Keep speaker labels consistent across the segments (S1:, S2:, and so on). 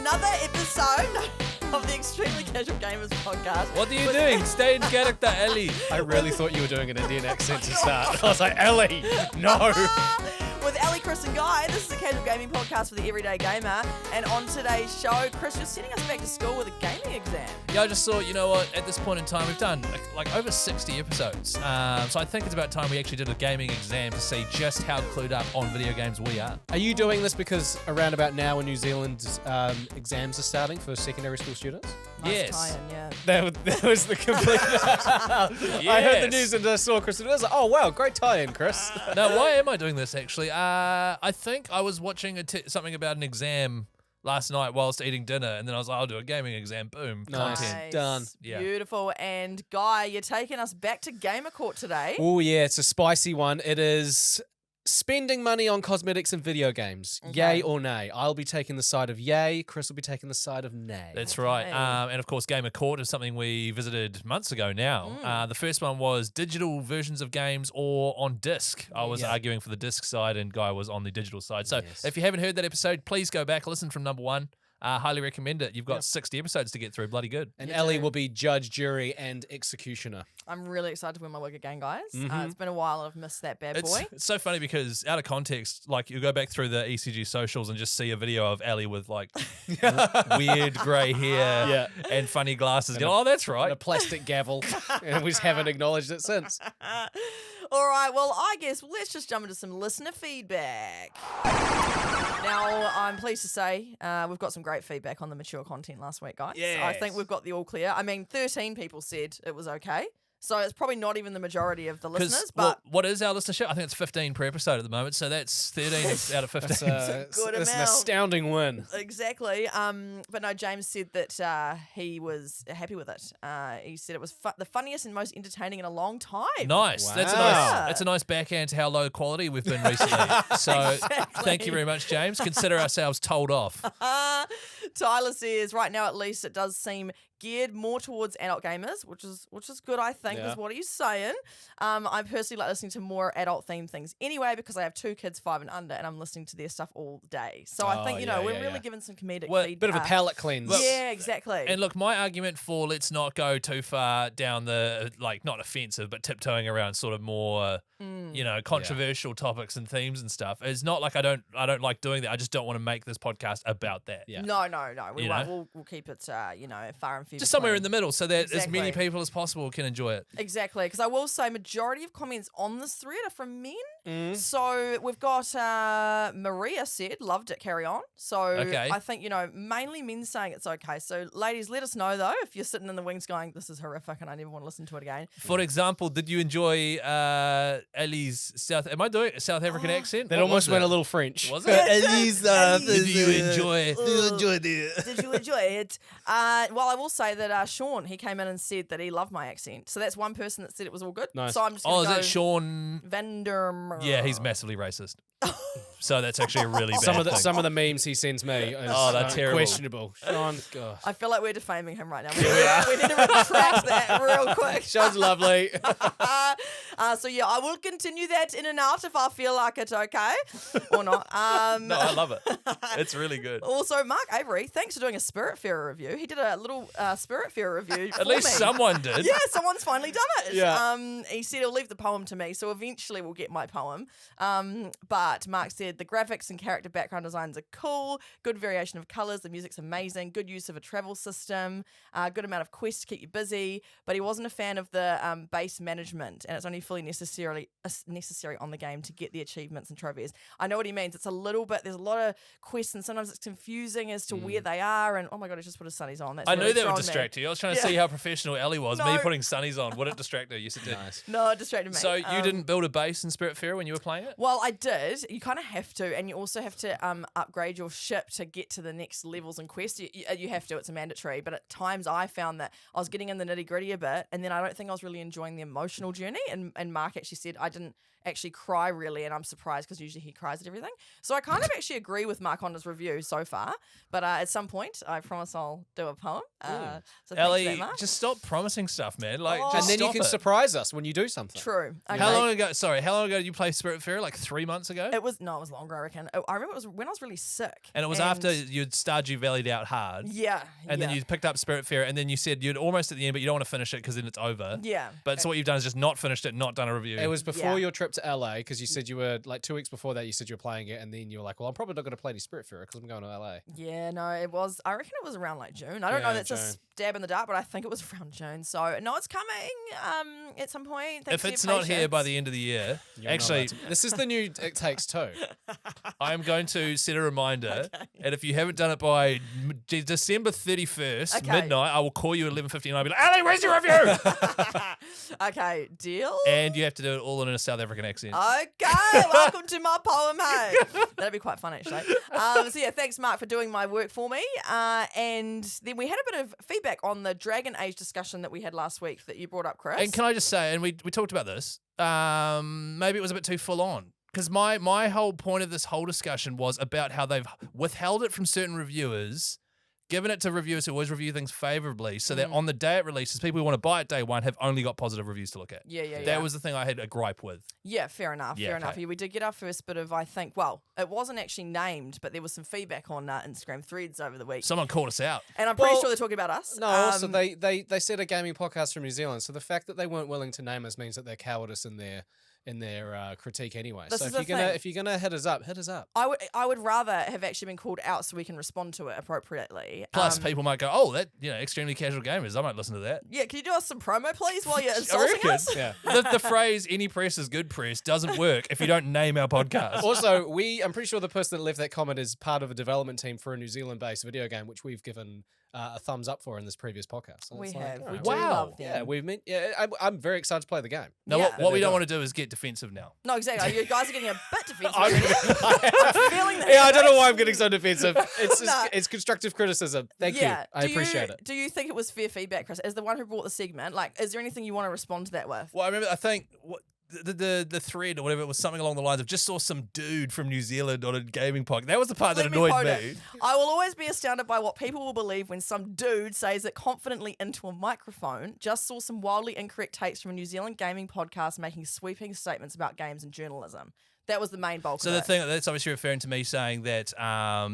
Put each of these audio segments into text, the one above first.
S1: another episode of the Extremely Casual Gamers podcast.
S2: What are you doing? Stay in character, Ellie.
S3: I really thought you were doing an Indian accent to start. I was like, Ellie, no.
S1: With Ellie, Chris and Guy, this is a casual gaming podcast for the everyday gamer. And on today's show, Chris, you're sending us back to school with a gaming exam.
S2: Yeah, I just thought, you know what, at this point in time, we've done like over 60 episodes. So I think it's about time we actually did a gaming exam to see just how clued up on video games we are.
S3: Are you doing this because around about now in New Zealand, exams are starting for secondary school students?
S1: Nice
S2: Yes.
S1: tie-in, yeah.
S3: That was the complete... I heard the news and I saw Chris and I was like, oh, wow, great tie-in, Chris.
S2: No, why am I doing this, actually? I think I was watching something about an exam last night whilst eating dinner, and then I was like, I'll do a gaming exam. Boom.
S3: Nice.
S2: Content.
S3: Done.
S2: Yeah.
S1: Beautiful. And Guy, you're taking us back to Gamer Court today.
S3: Oh, yeah, it's a spicy one. It is spending money on cosmetics and video games.
S1: Okay.
S3: Yay or nay? I'll be taking the side of yay. Chris will be taking the side of nay.
S2: That's
S1: Okay.
S2: right. And of course, Gamer Court is something we visited months ago now. The first one was digital versions of games or on disc. I was arguing for the disc side and Guy was on the digital side. So if you haven't heard that episode, please go back, listen from number one. Highly recommend it. You've got 60 episodes to get through. Bloody good.
S3: And
S1: You
S3: Ellie
S1: do.
S3: will be judge, jury, and executioner.
S1: I'm really excited to win my work again, guys. It's been a while and I've missed that bad boy.
S2: It's so funny because out of context, like you go back through the ECG socials and just see a video of Ellie with like weird grey hair and funny glasses. You go, oh, that's
S3: And a
S2: right.
S3: plastic gavel. And we just haven't acknowledged it since.
S1: All right, well, I guess let's just jump into some listener feedback. Now, I'm pleased to say we've got some great feedback on the mature content last week, guys. I think
S3: Yes.
S1: we've got the all clear. I mean, 13 people said it was okay. So it's probably not even the majority of the listeners, but
S2: what is our listenership? I think it's 15 per episode at the moment, so that's 13 out of 15.
S3: It's a
S1: good
S3: it's an
S1: amount.
S3: astounding win.
S1: exactly. But no, James said that he was happy with it. He said it was the funniest and most entertaining in a long time.
S2: Nice. That's a
S3: Wow.
S2: nice. That's a nice backhand to how low quality we've been recently. So thank you very much, James. Consider ourselves told off.
S1: Tyler says, right now at least it does seem geared more towards adult gamers, which is good, I think,
S3: Yeah.
S1: is what he's saying. I personally like listening to more adult themed things anyway because I have 2 kids 5 and under and I'm listening to their stuff all day. So I think, we're really giving some comedic feedback.
S3: Bit of a palate cleanse.
S1: Yeah, exactly.
S2: And look, my argument for let's not go too far down the not offensive, but tiptoeing around sort of more controversial topics and themes and stuff is not like I don't like doing that. I just don't want to make this podcast about that.
S3: Yeah.
S1: No. We
S2: You
S1: won't.
S2: know?
S1: We'll keep it, far and few.
S2: Just somewhere in the middle so that as
S1: Exactly.
S2: many people as possible can enjoy it.
S1: Exactly, because I will say majority of comments on this thread are from men.
S3: Mm.
S1: So we've got Maria said, loved it, carry on. So
S2: Okay.
S1: I think, mainly men saying it's okay. So ladies, let us know though if you're sitting in the wings going, this is horrific and I never want to listen to it again.
S2: For example, did you enjoy Ellie's Am I doing a South African accent?
S3: That
S2: What
S3: almost
S2: was
S3: went
S2: it?
S3: a little French.
S2: Was it?
S1: Ellie's,
S2: Did you enjoy?
S1: Did you enjoy it? Well, I will say that Sean, he came in and said that he loved my accent. So that's one person that said it was all good.
S3: Nice.
S1: So I'm just
S2: Oh,
S1: going
S2: is
S1: to
S2: that Sean?
S1: Vandermeer.
S2: Yeah, he's massively racist. So that's actually a really bad thing.
S3: Some of the memes he sends me is
S2: they're terrible.
S3: questionable. Sean, gosh.
S1: I feel like we're defaming him right now. We need to retract that real quick.
S3: Sean's lovely.
S1: So yeah, I will continue that in and out if I feel like it's okay or not.
S2: No, I love it. It's really good.
S1: Also, Mark Avery, thanks for doing a Spiritfarer review. He did a little Spiritfarer review.
S2: At least someone did.
S1: Yeah, someone's finally done it.
S3: Yeah.
S1: He said he'll leave the poem to me, so eventually we'll get my poem. But Mark said the graphics and character background designs are cool, good variation of colours, the music's amazing, good use of a travel system, good amount of quests to keep you busy, but he wasn't a fan of the base management, and it's only fully necessary on the game to get the achievements and trophies. I know what he means. It's a little bit, there's a lot of quests, and sometimes it's confusing as to where they are, and oh my god, it's just put his sunnies on. That's
S2: I
S1: really
S2: knew that would
S1: thrown me.
S2: distract you. I was trying to
S1: Yeah.
S2: see how professional Ellie was.
S1: No.
S2: Me putting sunnies on. Would it distract her? Yes, it did.
S3: Nice.
S1: No, it distracted me.
S2: So you didn't build a base in Spiritfarer when you were playing it?
S1: Well, I did. You kind of have to, and you also have to upgrade your ship to get to the next levels and quests. You have to. It's a mandatory. But at times, I found that I was getting in the nitty gritty a bit, and then I don't think I was really enjoying the emotional journey. And Mark actually said I didn't actually cry really, and I'm surprised because usually he cries at everything. So I kind of actually agree with Mark on his review so far. But at some point, I promise I'll do a poem. So thanks for
S2: Ellie,
S1: that, Mark.
S2: just stop promising stuff, man. Like,
S1: Oh.
S2: just
S3: And then you
S2: stop
S3: can
S2: it.
S3: surprise us when you do something.
S1: True. Okay.
S2: How long ago? Sorry, how long ago did you play Spiritfarer? Like 3 months ago? ago?
S1: It was longer, I reckon. I remember it was when I was really sick.
S2: And it was after you'd Stardew Valley'd out hard.
S1: Yeah.
S2: And then you picked up Spiritfarer, and then you said you'd almost at the end, but you don't want to finish it because then it's over.
S1: Yeah.
S2: But so what you've done is just not finished it, not done a review.
S3: It was before your trip to LA, because you said you were, like 2 weeks before that, you said you were playing it, and then you were like, well, I'm probably not going to play any Spiritfarer because I'm going to LA.
S1: Yeah, no, it was, I reckon it was around like June. I don't know, that's a stab in the dark, but I think it was around June. So, no, it's coming at some point. Thanks
S2: if it's not here by the end of the year, actually,
S3: this is the new It Takes Two.
S2: I'm going to set a reminder, and if you haven't done it by December 31st, midnight, I will call you at 11:59 and I'll be like, Ellie, where's your review?
S1: Okay, deal?
S2: And you have to do it all in a South African accent.
S1: Okay, welcome to my poem, hey. That'd be quite fun, actually. So yeah, thanks, Mark, for doing my work for me. And then we had a bit of feedback on the Dragon Age discussion that we had last week that you brought up, Chris.
S2: And can I just say, and we talked about this, maybe it was a bit too full on. Because my whole point of this whole discussion was about how they've withheld it from certain reviewers, given it to reviewers who always review things favorably, so that on the day it releases, people who want to buy it day one have only got positive reviews to look at. That was the thing I had a gripe with.
S1: Yeah, fair enough.
S2: Yeah,
S1: fair enough. Yeah, we did get our first bit of, I think, well, it wasn't actually named, but there was some feedback on Instagram threads over the week.
S2: Someone called us out.
S1: And I'm pretty sure they're talking about us.
S3: No, also they said a gaming podcast from New Zealand, so the fact that they weren't willing to name us means that they're cowardice in their critique anyway.
S1: This
S3: so
S1: is
S3: if you're gonna hit us up, hit us up.
S1: I would rather have actually been called out so we can respond to it appropriately.
S2: Plus, people might go, "Oh, that extremely casual gamers. I might listen to that."
S1: Yeah, can you do us some promo, please, while you're insulting us?
S3: Yeah.
S2: The phrase "any press is good press" doesn't work if you don't name our podcast.
S3: Also, I'm pretty sure the person that left that comment is part of a development team for a New Zealand-based video game, which we've given a thumbs up for in this previous podcast. So
S1: we
S3: it's
S1: have.
S3: Like,
S1: We
S3: right.
S1: do
S2: Wow.
S1: love them.
S3: I'm very excited to play the game.
S2: No,
S1: Yeah.
S2: what we don't want to do is get defensive now.
S1: No, exactly. You guys are getting a bit defensive.
S3: I'm
S1: feeling that.
S3: Yeah, I don't know why I'm getting so defensive. It's constructive criticism. Thank you. I appreciate it.
S1: Do you think it was fair feedback, Chris? As the one who brought the segment, like, is there anything you want to respond to that with?
S2: Well, I think the thread or whatever, it was something along the lines of just saw some dude from New Zealand on a gaming podcast. That was the part that annoyed me.
S1: I will always be astounded by what people will believe when some dude says it confidently into a microphone. Just saw some wildly incorrect takes from a New Zealand gaming podcast making sweeping statements about games and journalism. That was the main bulk
S2: So
S1: of
S2: the
S1: it.
S2: thing that's obviously referring to me saying that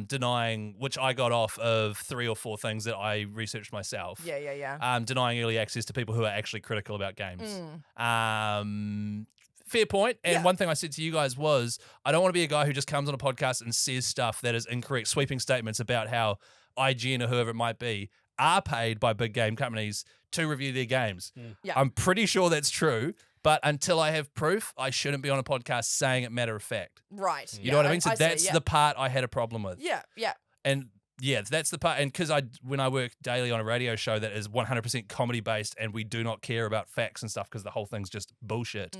S2: denying, which I got off of 3 or 4 things that I researched myself.
S1: Yeah.
S2: Denying early access to people who are actually critical about games.
S1: Mm.
S2: Fair point. And one thing I said to you guys was, I don't want to be a guy who just comes on a podcast and says stuff that is incorrect, sweeping statements about how IGN or whoever it might be are paid by big game companies to review their games.
S1: Yeah.
S2: I'm pretty sure that's true. But until I have proof, I shouldn't be on a podcast saying it matter of fact.
S1: Right.
S2: You know what I mean? So that's the part I had a problem with.
S1: Yeah.
S2: And yeah, that's the part. And because when I work daily on a radio show that is 100% comedy based and we do not care about facts and stuff because the whole thing's just bullshit,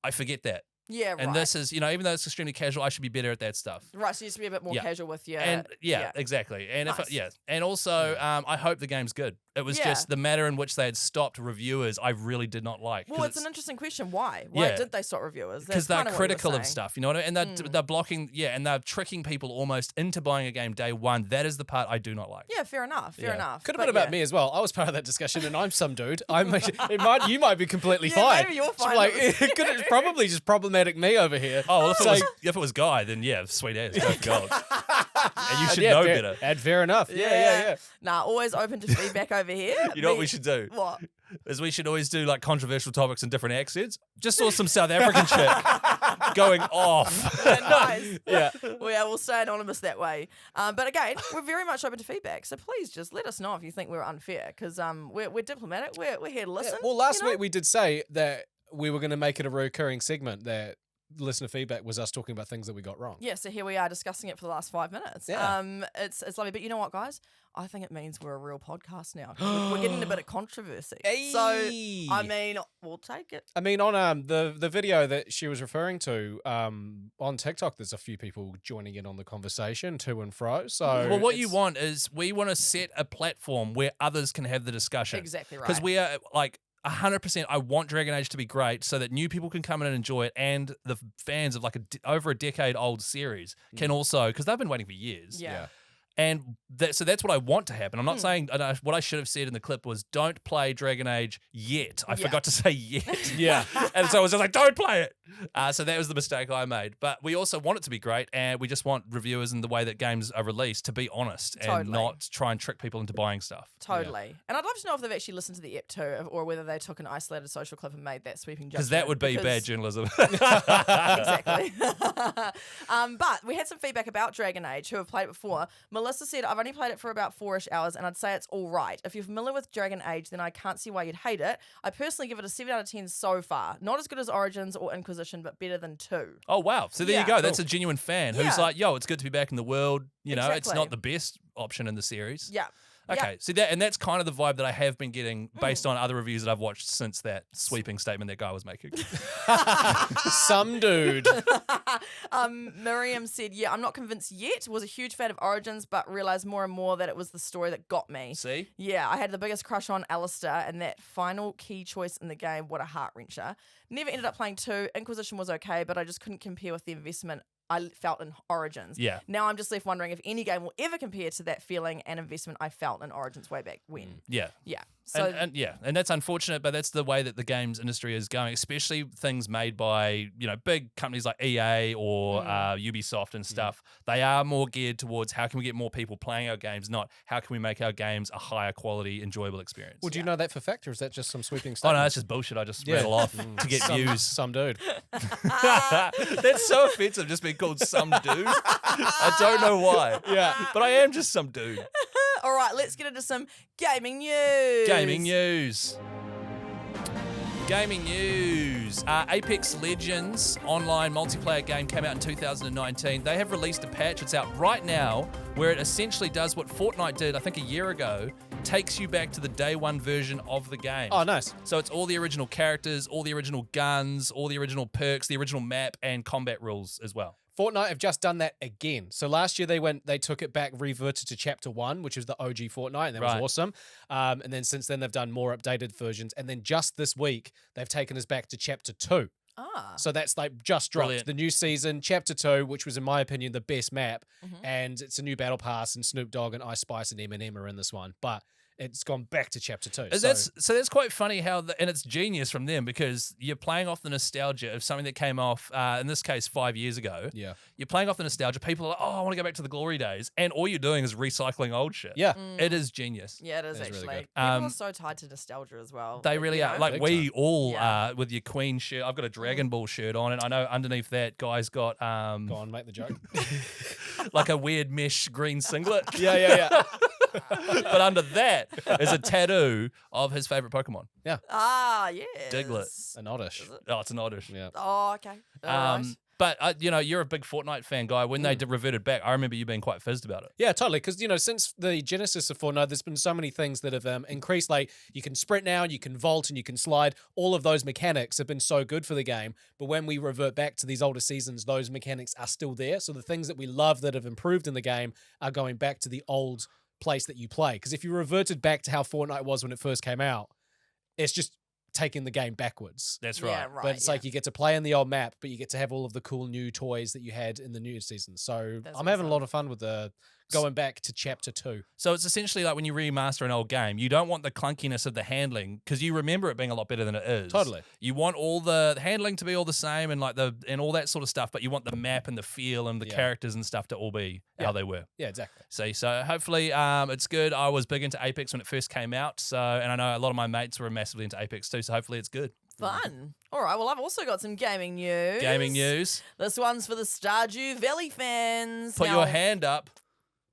S2: I forget that.
S1: Yeah, right.
S2: And this is, even though it's extremely casual, I should be better at that stuff.
S1: Right, so you used to be a bit more casual with your...
S2: And exactly. And
S1: Nice.
S2: And also, I hope the game's good. It was just the manner in which they had stopped reviewers I really did not like.
S1: Well, it's an interesting question. Why? Why did they stop reviewers?
S2: Because they're critical of stuff, you know what I mean? And they're blocking, and they're tricking people almost into buying a game day one. That is the part I do not like.
S1: Yeah, fair enough. Fair enough.
S3: Could have been about me as well. I was part of that discussion, and I'm some dude. You might be completely fine.
S1: Maybe you're fine.
S3: It's probably just problematic me over here.
S2: Oh, well, if it was Guy, then yeah, sweet ass, go for gold. And you should know better.
S3: And fair enough. Yeah.
S1: Nah, always open to feedback over here.
S2: You know what we should do?
S1: What?
S2: Is we should always do like controversial topics in different accents. Just saw some South African chick going off.
S1: Nice.
S3: Yeah.
S1: We'll stay anonymous that way. But again, we're very much open to feedback. So please just let us know if you think we're unfair, because we're diplomatic. We're here to listen.
S3: Well, last week we did say that we were going to make it a recurring segment that listener feedback was us talking about things that we got wrong.
S1: Yeah, so here we are discussing it for the last 5 minutes.
S3: Yeah.
S1: It's lovely. But you know what, guys? I think it means we're a real podcast now. We're getting a bit of controversy.
S3: Hey.
S1: So, I mean, we'll take it.
S3: I mean, on the video that she was referring to on TikTok, there's a few people joining in on the conversation to and fro. So,
S2: well, what you want is we want to set a platform where others can have the discussion.
S1: Exactly right.
S2: Because we are like 100%. I want Dragon Age to be great so that new people can come in and enjoy it, and the fans of like over a decade old series can also, because they've been waiting for years.
S1: Yeah.
S2: And so that's what I want to happen. I'm not saying, what I should have said in the clip was don't play Dragon Age yet. I forgot to say yet.
S3: Yeah.
S2: And so I was just like, don't play it. So that was the mistake I made. But we also want it to be great, and we just want reviewers in the way that games are released to be honest and not try and trick people into buying stuff.
S1: Totally. Yeah. And I'd love to know if they've actually listened to the ep too, or whether they took an isolated social clip and made that sweeping judgment.
S2: Because that would be bad journalism.
S1: Exactly. But we had some feedback about Dragon Age, who have played it before. Melissa said, I've only played it for about 4-ish hours, and I'd say it's all right. If you're familiar with Dragon Age, then I can't see why you'd hate it. I personally give it a 7 out of 10 so far. Not as good as Origins or Inquisition, but better than 2.
S2: Oh, wow. So there you go. That's a genuine fan who's like, yo, it's good to be back in the world. You know, it's not the best option in the series.
S1: Yeah.
S2: Okay, so that's kind of the vibe that I have been getting based on other reviews that I've watched since that sweeping statement that guy was making.
S3: Some dude.
S1: Miriam said, yeah, I'm not convinced yet. Was a huge fan of Origins, but realised more and more that it was the story that got me.
S2: See?
S1: Yeah, I had the biggest crush on Alistair, and that final key choice in the game, what a heart-wrencher. Never ended up playing 2. Inquisition was okay, but I just couldn't compare with the investment I felt in Origins.
S2: Yeah.
S1: Now I'm just left wondering if any game will ever compare to that feeling and investment I felt in Origins way back when.
S2: Yeah.
S1: Yeah. So
S2: and that's unfortunate, but that's the way that the games industry is going, especially things made by, big companies like EA or Ubisoft and stuff. They are more geared towards how can we get more people playing our games, not how can we make our games a higher quality, enjoyable experience.
S3: Would you know that for fact, or is that just some sweeping
S2: Oh,
S3: statement?
S2: no, that's just bullshit. I just rattle off to get views.
S3: Some dude.
S2: That's so offensive, just being called some dude. I don't know why.
S3: Yeah.
S2: But I am just some dude.
S1: all right, let's get into some gaming news.
S2: Gaming news. Gaming news. Apex Legends online multiplayer game came out in 2019. They have released a patch. It's out right now where it essentially does what Fortnite did, I think, a year ago. Takes you back to the day one version of the game.
S3: Oh, nice.
S2: So it's all the original characters, all the original guns, all the original perks, the original map, and combat rules as well.
S3: Fortnite have just done that again. So last year they took it back, reverted to Chapter 1, which was the OG Fortnite, and that was awesome. And then since then they've done more updated versions. And then just this week, they've taken us back to Chapter 2. So that's like just dropped.
S2: Brilliant.
S3: The new season, Chapter 2, which was in my opinion the best map. And it's a new battle pass, and Snoop Dogg and Ice Spice and Eminem are in this one. But it's gone back to Chapter 2.
S2: So that's quite funny how, and it's genius from them because you're playing off the nostalgia of something that came off, in this case, 5 years ago.
S3: Yeah.
S2: You're playing off the nostalgia. People are like, oh, I want to go back to the glory days. And all you're doing is recycling old shit.
S3: Yeah.
S2: It is genius.
S1: Yeah, it is
S3: That is
S1: actually.
S3: really good.
S1: People are so tied to nostalgia as well.
S2: They really are. Like
S3: Big
S2: we
S3: time.
S2: all are with your Queen shirt. I've got a Dragon Ball shirt on, and I know underneath that guy's got
S3: Go on, make the joke.
S2: like a weird mesh green singlet.
S3: yeah.
S2: But under that is a tattoo of his favorite Pokemon.
S3: Yeah.
S1: Ah, yes.
S2: Diglett.
S3: An oddish.
S2: Oh, it's an oddish.
S3: Yeah.
S1: Oh, okay. All right.
S2: But you're a big Fortnite fan, guy. When they reverted back, I remember you being quite fizzed about it.
S3: Yeah, totally. Because, since the genesis of Fortnite, there's been so many things that have increased. Like, you can sprint now, you can vault, and you can slide. All of those mechanics have been so good for the game. But when we revert back to these older seasons, those mechanics are still there. So the things that we love that have improved in the game are going back to the old place that you play. Because if you reverted back to how Fortnite was when it first came out, it's just taking the game backwards.
S2: That's right.
S1: Yeah, right.
S3: But it's like you get to play in the old map, but you get to have all of the cool new toys that you had in the new season. So
S1: That's
S3: I'm having a
S1: awesome.
S3: lot of fun with the going back to Chapter 2.
S2: So it's essentially like when you remaster an old game, you don't want the clunkiness of the handling because you remember it being a lot better than it is.
S3: Totally.
S2: You want all the handling to be all the same and and all that sort of stuff, but you want the map and the feel and the characters and stuff to all be how they were.
S3: Yeah, exactly.
S2: So hopefully it's good. I was big into Apex when it first came out, and I know a lot of my mates were massively into Apex too, so hopefully it's good.
S1: Fun. All right. Well, I've also got some gaming news.
S2: Gaming news.
S1: This one's for the Stardew Valley fans.
S2: Put
S1: Now-
S2: your hand up.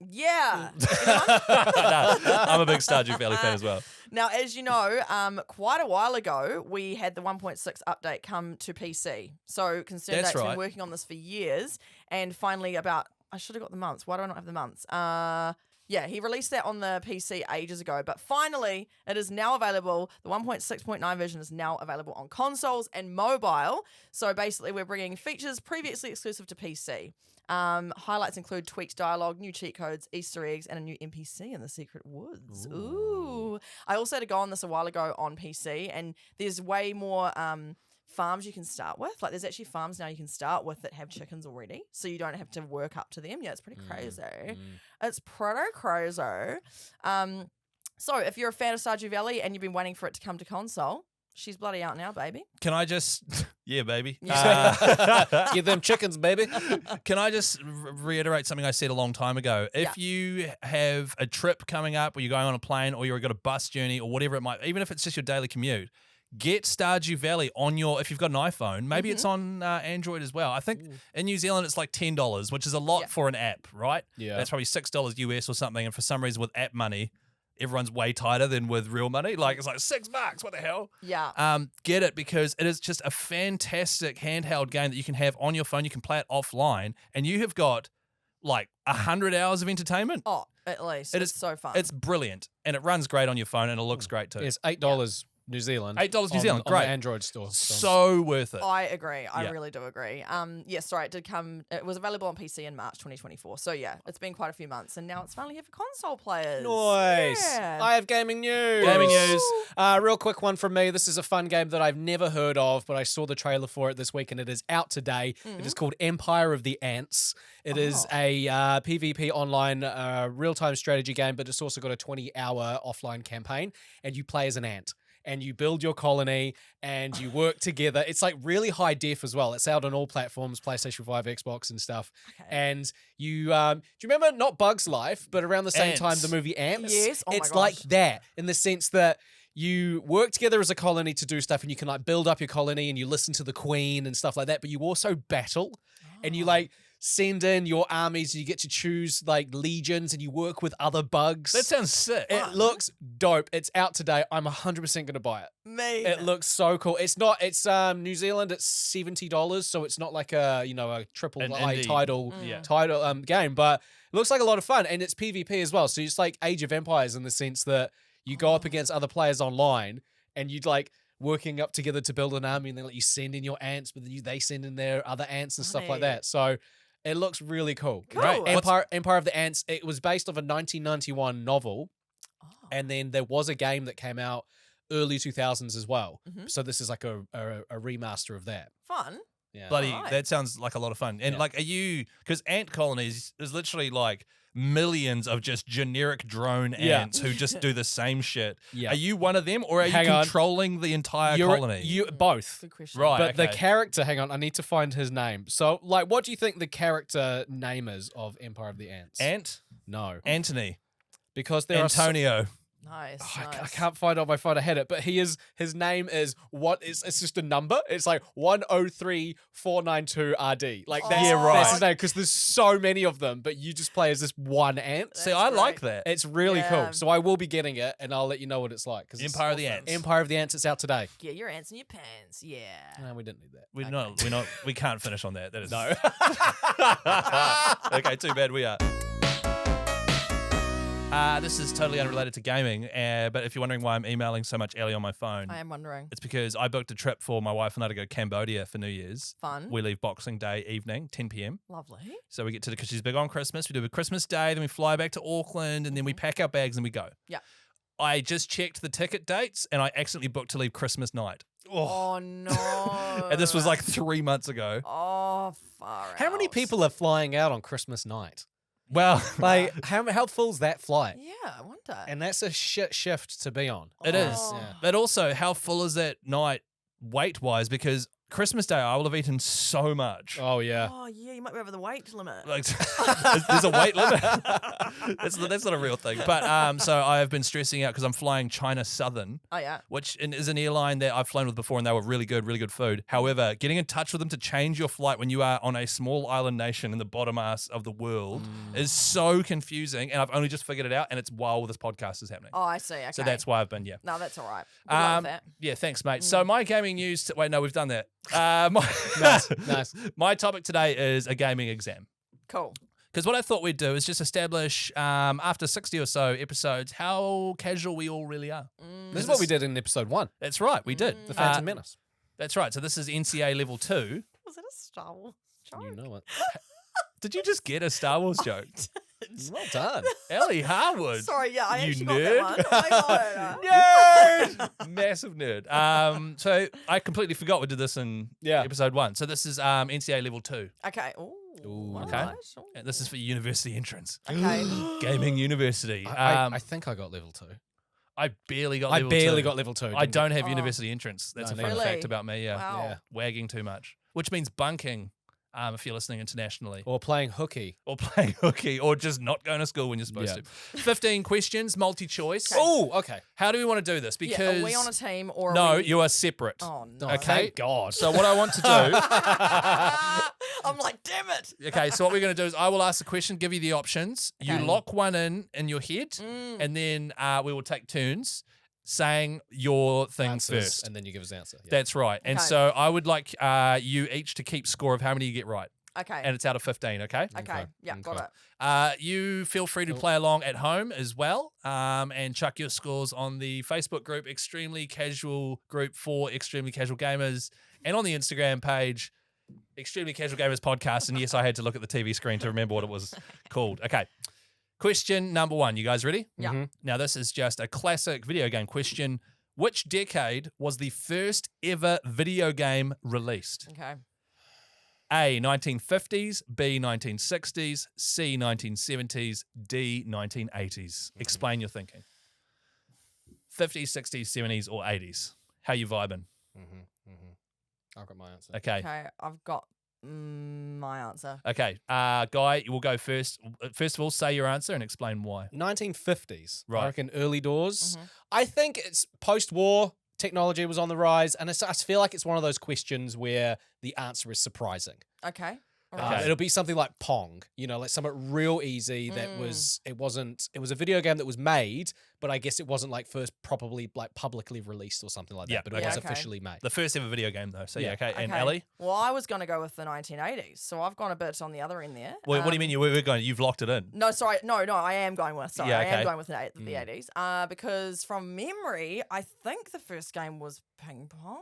S1: Yeah.
S2: No, I'm a big Stardew Valley fan as well.
S1: Now, as you know, quite a while ago, we had the 1.6 update come to PC. So Concerned
S2: That's
S1: Date's
S2: right.
S1: been working on this for years, and finally I should have got the months. Why do I not have the months? Yeah, he released that on the PC ages ago, but finally it is now available. The 1.6.9 version is now available on consoles and mobile. So basically we're bringing features previously exclusive to PC. Highlights include tweaked dialogue, new cheat codes, Easter eggs, and a new NPC in the Secret Woods. Ooh. I also had to go on this a while ago on PC, and there's way more farms you can start with. Like, there's actually farms now you can start with that have chickens already, so you don't have to work up to them. Yeah, it's pretty crazy. It's pretty crazy. So if you're a fan of Stardew Valley and you've been waiting for it to come to console, She's bloody out now, baby.
S2: Can I just, yeah, baby.
S3: Give them chickens, baby.
S2: Can I just reiterate something I said a long time ago? If you have a trip coming up, or you're going on a plane, or you've got a bus journey, or whatever it might, even if it's just your daily commute, get Stardew Valley on your, if you've got an iPhone, maybe it's on Android as well. I think in New Zealand it's like $10, which is a lot for an app, right?
S3: Yeah.
S2: That's probably $6 US or something. And for some reason with app money, everyone's way tighter than with real money. Like it's like $6. What the hell?
S1: Yeah.
S2: Get it, because it is just a fantastic handheld game that you can have on your phone. You can play it offline, and you have got like 100 hours of entertainment.
S1: Oh, at least. It's so fun.
S2: It's brilliant, and it runs great on your phone, and it looks great too.
S3: It's $8 New Zealand.
S2: $8 New Zealand,
S3: on
S2: great.
S3: the Android store.
S2: So worth it.
S1: I agree. I really do agree. Yes, sorry, it did come. It was available on PC in March 2024. So yeah, it's been quite a few months, and now it's finally here for console players.
S3: Nice.
S1: Yeah.
S3: I have gaming news.
S2: Gaming news.
S3: Real quick one from me. This is a fun game that I've never heard of, but I saw the trailer for it this week, and it is out today. It is called Empire of the Ants. It is a PvP online real-time strategy game, but it's also got a 20-hour offline campaign, and you play as an ant. And you build your colony and you work together. It's like really high def as well. It's out on all platforms, PlayStation 5, Xbox and stuff. Okay. And you, do you remember not Bug's Life, but around the same time the movie Ants?
S1: Yes. Oh
S3: it's
S1: my gosh.
S3: like that in the sense that you work together as a colony to do stuff, and you can like build up your colony and you listen to the queen and stuff like that. But you also battle and you like send in your armies, and you get to choose like legions, and you work with other bugs.
S2: That sounds sick.
S3: It looks dope. It's out today. I'm 100% going to buy it.
S1: Me.
S3: It looks so cool. It's New Zealand. It's $70, so it's not like a triple
S2: An
S3: A
S2: indie.
S3: title game, but it looks like a lot of fun, and it's PvP as well. So it's like Age of Empires in the sense that you go up against other players online, and you'd like working up together to build an army, and then like you send in your ants, but then they send in their other ants and stuff like that. So it looks really cool.
S1: Cool.
S3: Empire of the Ants. It was based off a 1991 novel, and then there was a game that came out early 2000s as well. So this is like a remaster of that.
S1: Fun.
S3: Yeah.
S2: Bloody,
S1: Alright.
S2: that sounds like a lot of fun. And like, because ant colonies is literally like millions of just generic drone ants who just do the same shit.
S3: Yeah.
S2: Are you one of them, or are
S3: Hang
S2: you
S3: on.
S2: controlling the entire colony?
S3: You both.
S1: Good question.
S2: Right.
S3: But the
S2: okay.
S3: character, hang on, I need to find his name. So, like, what do you think the character name is of Empire of the Ants?
S2: Ant?
S3: No.
S2: Anthony.
S3: Because there are
S2: Antonio.
S1: Nice.
S3: I can't find it on my phone. I had it, but his name is it's just a number. It's like 103492 RD. Like that's,
S2: Yeah, right.
S3: that's his name, because there's so many of them, but you just play as this one ant.
S2: See, I like that.
S3: It's really
S1: Yeah.
S3: cool. So I will be getting it, and I'll let you know what it's like. Because
S2: Empire of the Ants.
S3: Empire of the Ants. It's out today.
S1: Get your ants in your pants. Yeah.
S3: No, we didn't need that.
S2: We can't finish on that. That is
S3: No.
S2: Okay, too bad we are. This is totally unrelated to gaming, but if you're wondering why I'm emailing so much Ellie on my phone,
S1: I am wondering.
S2: it's because I booked a trip for my wife and I to go Cambodia for New Year's.
S1: Fun.
S2: We leave Boxing Day evening, 10 p.m.
S1: Lovely.
S2: So we get to because she's big on Christmas. We do a Christmas Day, then we fly back to Auckland, and then we pack our bags and we go.
S1: Yeah.
S2: I just checked the ticket dates, and I accidentally booked to leave Christmas night.
S1: Oh no.
S2: And this was like 3 months ago.
S1: Oh, far out.
S3: How many people are flying out on Christmas night?
S2: Well,
S3: Like, how full's that flight?
S1: Yeah, I wonder.
S3: And that's a shit shift to be on.
S2: it is.
S1: Oh.
S3: Yeah.
S2: But also, how full is that night weight-wise? Because Christmas Day, I will have eaten so much.
S3: Oh, yeah.
S1: Oh yeah, you might be over the weight limit.
S2: Like, there's a weight limit. that's not a real thing. But so I have been stressing out because I'm flying China Southern,
S1: Oh yeah.
S2: which is an airline that I've flown with before, and they were really good food. However, getting in touch with them to change your flight when you are on a small island nation in the bottom ass of the world is so confusing, and I've only just figured it out, and it's while this podcast is happening.
S1: Oh, I see. Okay.
S2: So that's why I've been,
S1: No, that's all right. Good luck with that.
S2: Yeah, thanks, mate. So my gaming news. Wait, no, we've done that.
S3: Nice.
S2: My topic today is a gaming exam.
S1: Cool.
S2: Because what I thought we'd do is just establish, after 60 or so episodes, how casual we all really are.
S3: This is what we did in episode 1,
S2: That's right, we did.
S3: The Phantom Menace.
S2: That's right. So this is NCA level 2.
S1: Was it a Star Wars joke?
S3: You know it.
S2: Did you just get a Star Wars joke?
S3: Well done.
S2: Ellie Harwood.
S1: Sorry, yeah, I
S2: You
S1: actually
S2: nerd.
S1: got that one. Oh my God.
S2: Nerd! Massive nerd. So I completely forgot we did this in episode 1. So this is NCA level 2.
S1: Okay. Ooh.
S2: Okay.
S1: Nice. Ooh.
S2: And this is for university entrance.
S1: Okay.
S2: Gaming university.
S3: I think I got level 2.
S2: I barely got
S3: I
S2: level
S3: barely
S2: 2.
S3: got level 2.
S2: I
S3: didn't
S2: don't have
S1: Oh.
S2: university entrance. That's
S3: No,
S2: a fun
S1: neither.
S2: fact
S1: Really?
S2: about me. Yeah.
S1: Wow.
S3: Yeah.
S2: Wagging too much, which means bunking. If you're listening internationally,
S3: Or playing hooky.
S2: or playing hooky, or just not going to school when you're supposed
S3: Yeah.
S2: to. 15 questions, multi-choice.
S1: Okay.
S3: Oh, okay.
S2: How do we want to do this? Because
S1: Yeah, are we on a team or
S2: no,
S1: are we...
S2: you are separate.
S1: Oh, no.
S3: Oh,
S2: Okay.
S3: thank God.
S2: So what I want to do.
S1: I'm like, damn it.
S2: Okay, so what we're going to do is I will ask the question, give you the options. You
S1: Okay.
S2: lock one in your head, and then we will take turns saying your thing
S3: Answers,
S2: first.
S3: and then you give us the answer. Yeah.
S2: That's right. And
S1: Okay.
S2: so I would like you each to keep score of how many you get right.
S1: Okay.
S2: And it's out of 15, okay?
S1: Okay. Yeah, got
S3: Okay.
S1: it.
S2: You feel free to play along at home as well, and chuck your scores on the Facebook group, Extremely Casual Group for Extremely Casual Gamers, and on the Instagram page, Extremely Casual Gamers Podcast. And yes, I had to look at the TV screen to remember what it was called. Okay. Question number 1. You guys ready?
S1: Yeah.
S3: Mhm.
S2: Now, this is just a classic video game question. Which decade was the first ever video game released?
S1: Okay.
S2: A, 1950s, B, 1960s, C, 1970s, D, 1980s. Explain your thinking. 50s, 60s, 70s, or 80s? How you vibing?
S3: I've got my answer.
S2: Okay.
S1: Okay. I've got my answer.
S2: Okay. Guy, you will go first. First of all, say your answer and explain why.
S3: 1950s.
S2: Right.
S3: I reckon early doors.
S1: Mhm.
S3: I think it's post-war. Technology was on the rise, and I feel like it's one of those questions where the answer is surprising.
S1: Okay. All
S2: Okay.
S1: right.
S3: It'll be something like Pong, like something real easy that was, it was a video game that was made, but I guess it wasn't like first properly like publicly released or something like that,
S2: Yeah,
S3: but it
S2: okay.
S3: was
S1: Okay.
S3: officially made.
S2: The first ever video game, though. So, yeah,
S3: Yeah.
S2: okay. And
S1: Okay.
S2: Ellie?
S1: Well, I was going to go with the 1980s, so I've gone a bit on the other end there.
S2: What do you mean we're going? You've locked it in.
S1: No, sorry. No, I am going with. Sorry,
S2: Yeah,
S1: I
S2: okay.
S1: am going with the 80s. Because from memory, I think the first game was ping pong,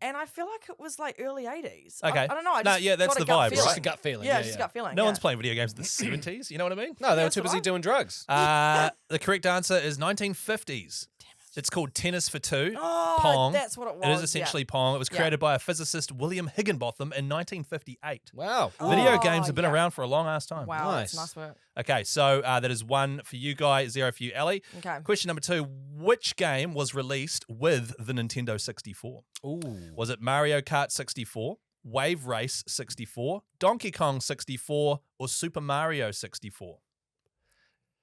S1: and I feel like it was like early 80s.
S2: Okay.
S1: I don't know. I
S2: No,
S1: just
S2: yeah, that's
S1: got a
S2: the
S1: gut
S2: vibe,
S3: It's
S1: feeling.
S3: just a gut feeling.
S1: Yeah, it's just a gut feeling.
S2: No
S1: yeah.
S2: one's playing video games in the 70s. You know what I mean?
S3: No, they were
S1: That's
S3: too
S1: what
S3: busy
S1: I-
S3: doing drugs.
S2: The correct answer is 1950s. It's called Tennis for Two.
S1: Oh,
S2: Pong.
S1: that's what it was.
S2: It is essentially Pong. It was
S1: Yeah.
S2: created by a physicist, William Higginbotham, in 1958.
S3: Wow.
S2: Video
S1: Oh,
S2: games have been
S1: yeah.
S2: around for a long ass time.
S1: Wow, that's
S3: Nice.
S1: nice work.
S2: Okay, so that is 1 for you, Guy, 0 for you, Ellie.
S1: Okay.
S2: Question number 2. Which game was released with the Nintendo 64?
S3: Ooh.
S2: Was it Mario Kart 64, Wave Race 64, Donkey Kong 64, or Super Mario 64?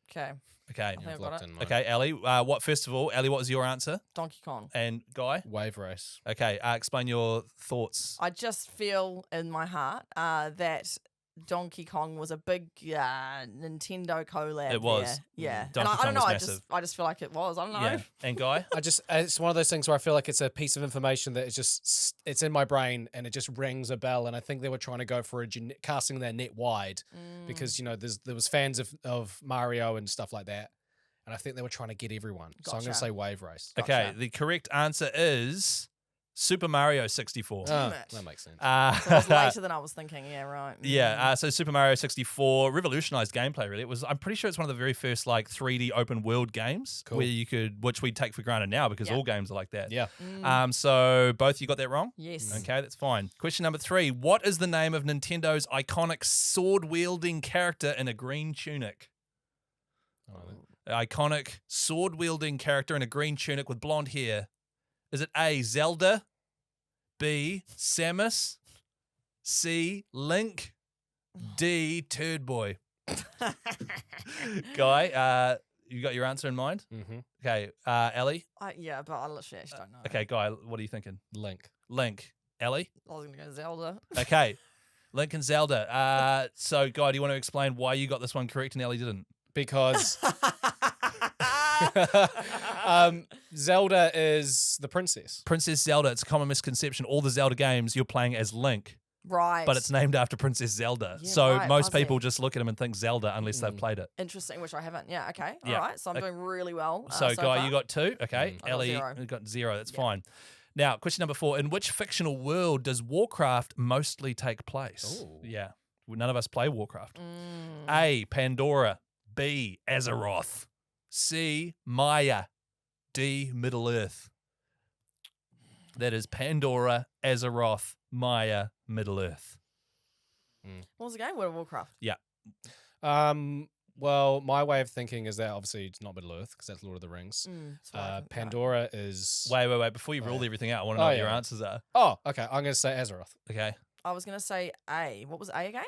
S1: Okay.
S2: Okay.
S1: I think I've got
S3: Locked
S1: it.
S3: in mine.
S2: Okay, Ellie. First of all, Ellie, what was your answer?
S1: Donkey Kong.
S2: And Guy?
S3: Wave race.
S2: Okay, explain your thoughts.
S1: I just feel in my heart that Donkey Kong was a big Nintendo collab.
S2: It was.
S1: there. Yeah.
S2: Donkey
S1: and I
S2: Kong
S1: don't know.
S2: was
S1: I
S2: massive.
S1: just feel like it was. I don't know.
S2: Yeah. And Guy?
S3: It's one of those things where I feel like it's a piece of information that is just, it's in my brain and it just rings a bell. And I think they were trying to go for casting their net wide because, there was fans of Mario and stuff like that. And I think they were trying to get everyone. So I'm going to
S1: Gotcha.
S3: say wave race.
S2: Okay,
S1: Gotcha.
S2: the correct answer is Super Mario 64.
S1: Damn
S3: Oh,
S1: it.
S3: that makes sense.
S1: So it was later than I was thinking. Yeah, right.
S2: Yeah, so Super Mario 64 revolutionized gameplay. Really, I'm pretty sure it's one of the very first like 3D open world games
S3: Cool.
S2: where which we take for granted now because
S1: Yeah.
S2: all games are like that.
S3: Yeah.
S2: So both you got that wrong.
S1: Yes.
S2: Okay, that's fine. Question number 3: What is the name of Nintendo's iconic sword-wielding character in a green tunic? Iconic sword-wielding character in a green tunic with blonde hair. Is it A, Zelda, B, Samus, C, Link, D, Turd Boy? Guy, you got your answer in mind?
S3: Mm-hmm.
S2: Okay, Ellie?
S1: Yeah, but I literally actually don't know.
S2: Okay, Guy, what are you thinking?
S3: Link.
S2: Link. Ellie?
S1: I was going to go Zelda.
S2: Okay. Link and Zelda. So, Guy, do you want to explain why you got this one correct and Ellie didn't?
S3: Because Zelda is the princess.
S2: Princess Zelda, it's a common misconception. All the Zelda games, you're playing as Link,
S1: Right.
S2: but it's named after Princess Zelda.
S1: Yeah,
S2: so
S1: right,
S2: most
S1: fuzzy.
S2: people just look at them and think Zelda unless they've played it.
S1: Interesting, which I haven't. Yeah, okay.
S2: Yeah.
S1: All right. So I'm doing really well.
S2: So, Guy,
S1: far.
S2: you got 2. Okay.
S1: I got
S2: Ellie,
S1: 0.
S2: you got 0. That's
S1: Yeah.
S2: fine. Now, question number 4. In which fictional world does Warcraft mostly take place?
S3: Ooh.
S2: Yeah. None of us play Warcraft.
S1: Mm.
S2: A, Pandora. B, Azeroth. C, Maya. D, Middle Earth. That is Pandora, Azeroth, Maya, Middle Earth.
S1: What was the game? World of Warcraft.
S2: Yeah.
S3: Well, my way of thinking is that obviously it's not Middle Earth because that's Lord of the Rings.
S1: That's what I think, right.
S3: Pandora is.
S2: Wait. Before you ruled everything out, I want to know what your answers are.
S3: Oh, okay. I'm going to say Azeroth.
S2: Okay.
S1: I was gonna say A. What was A again?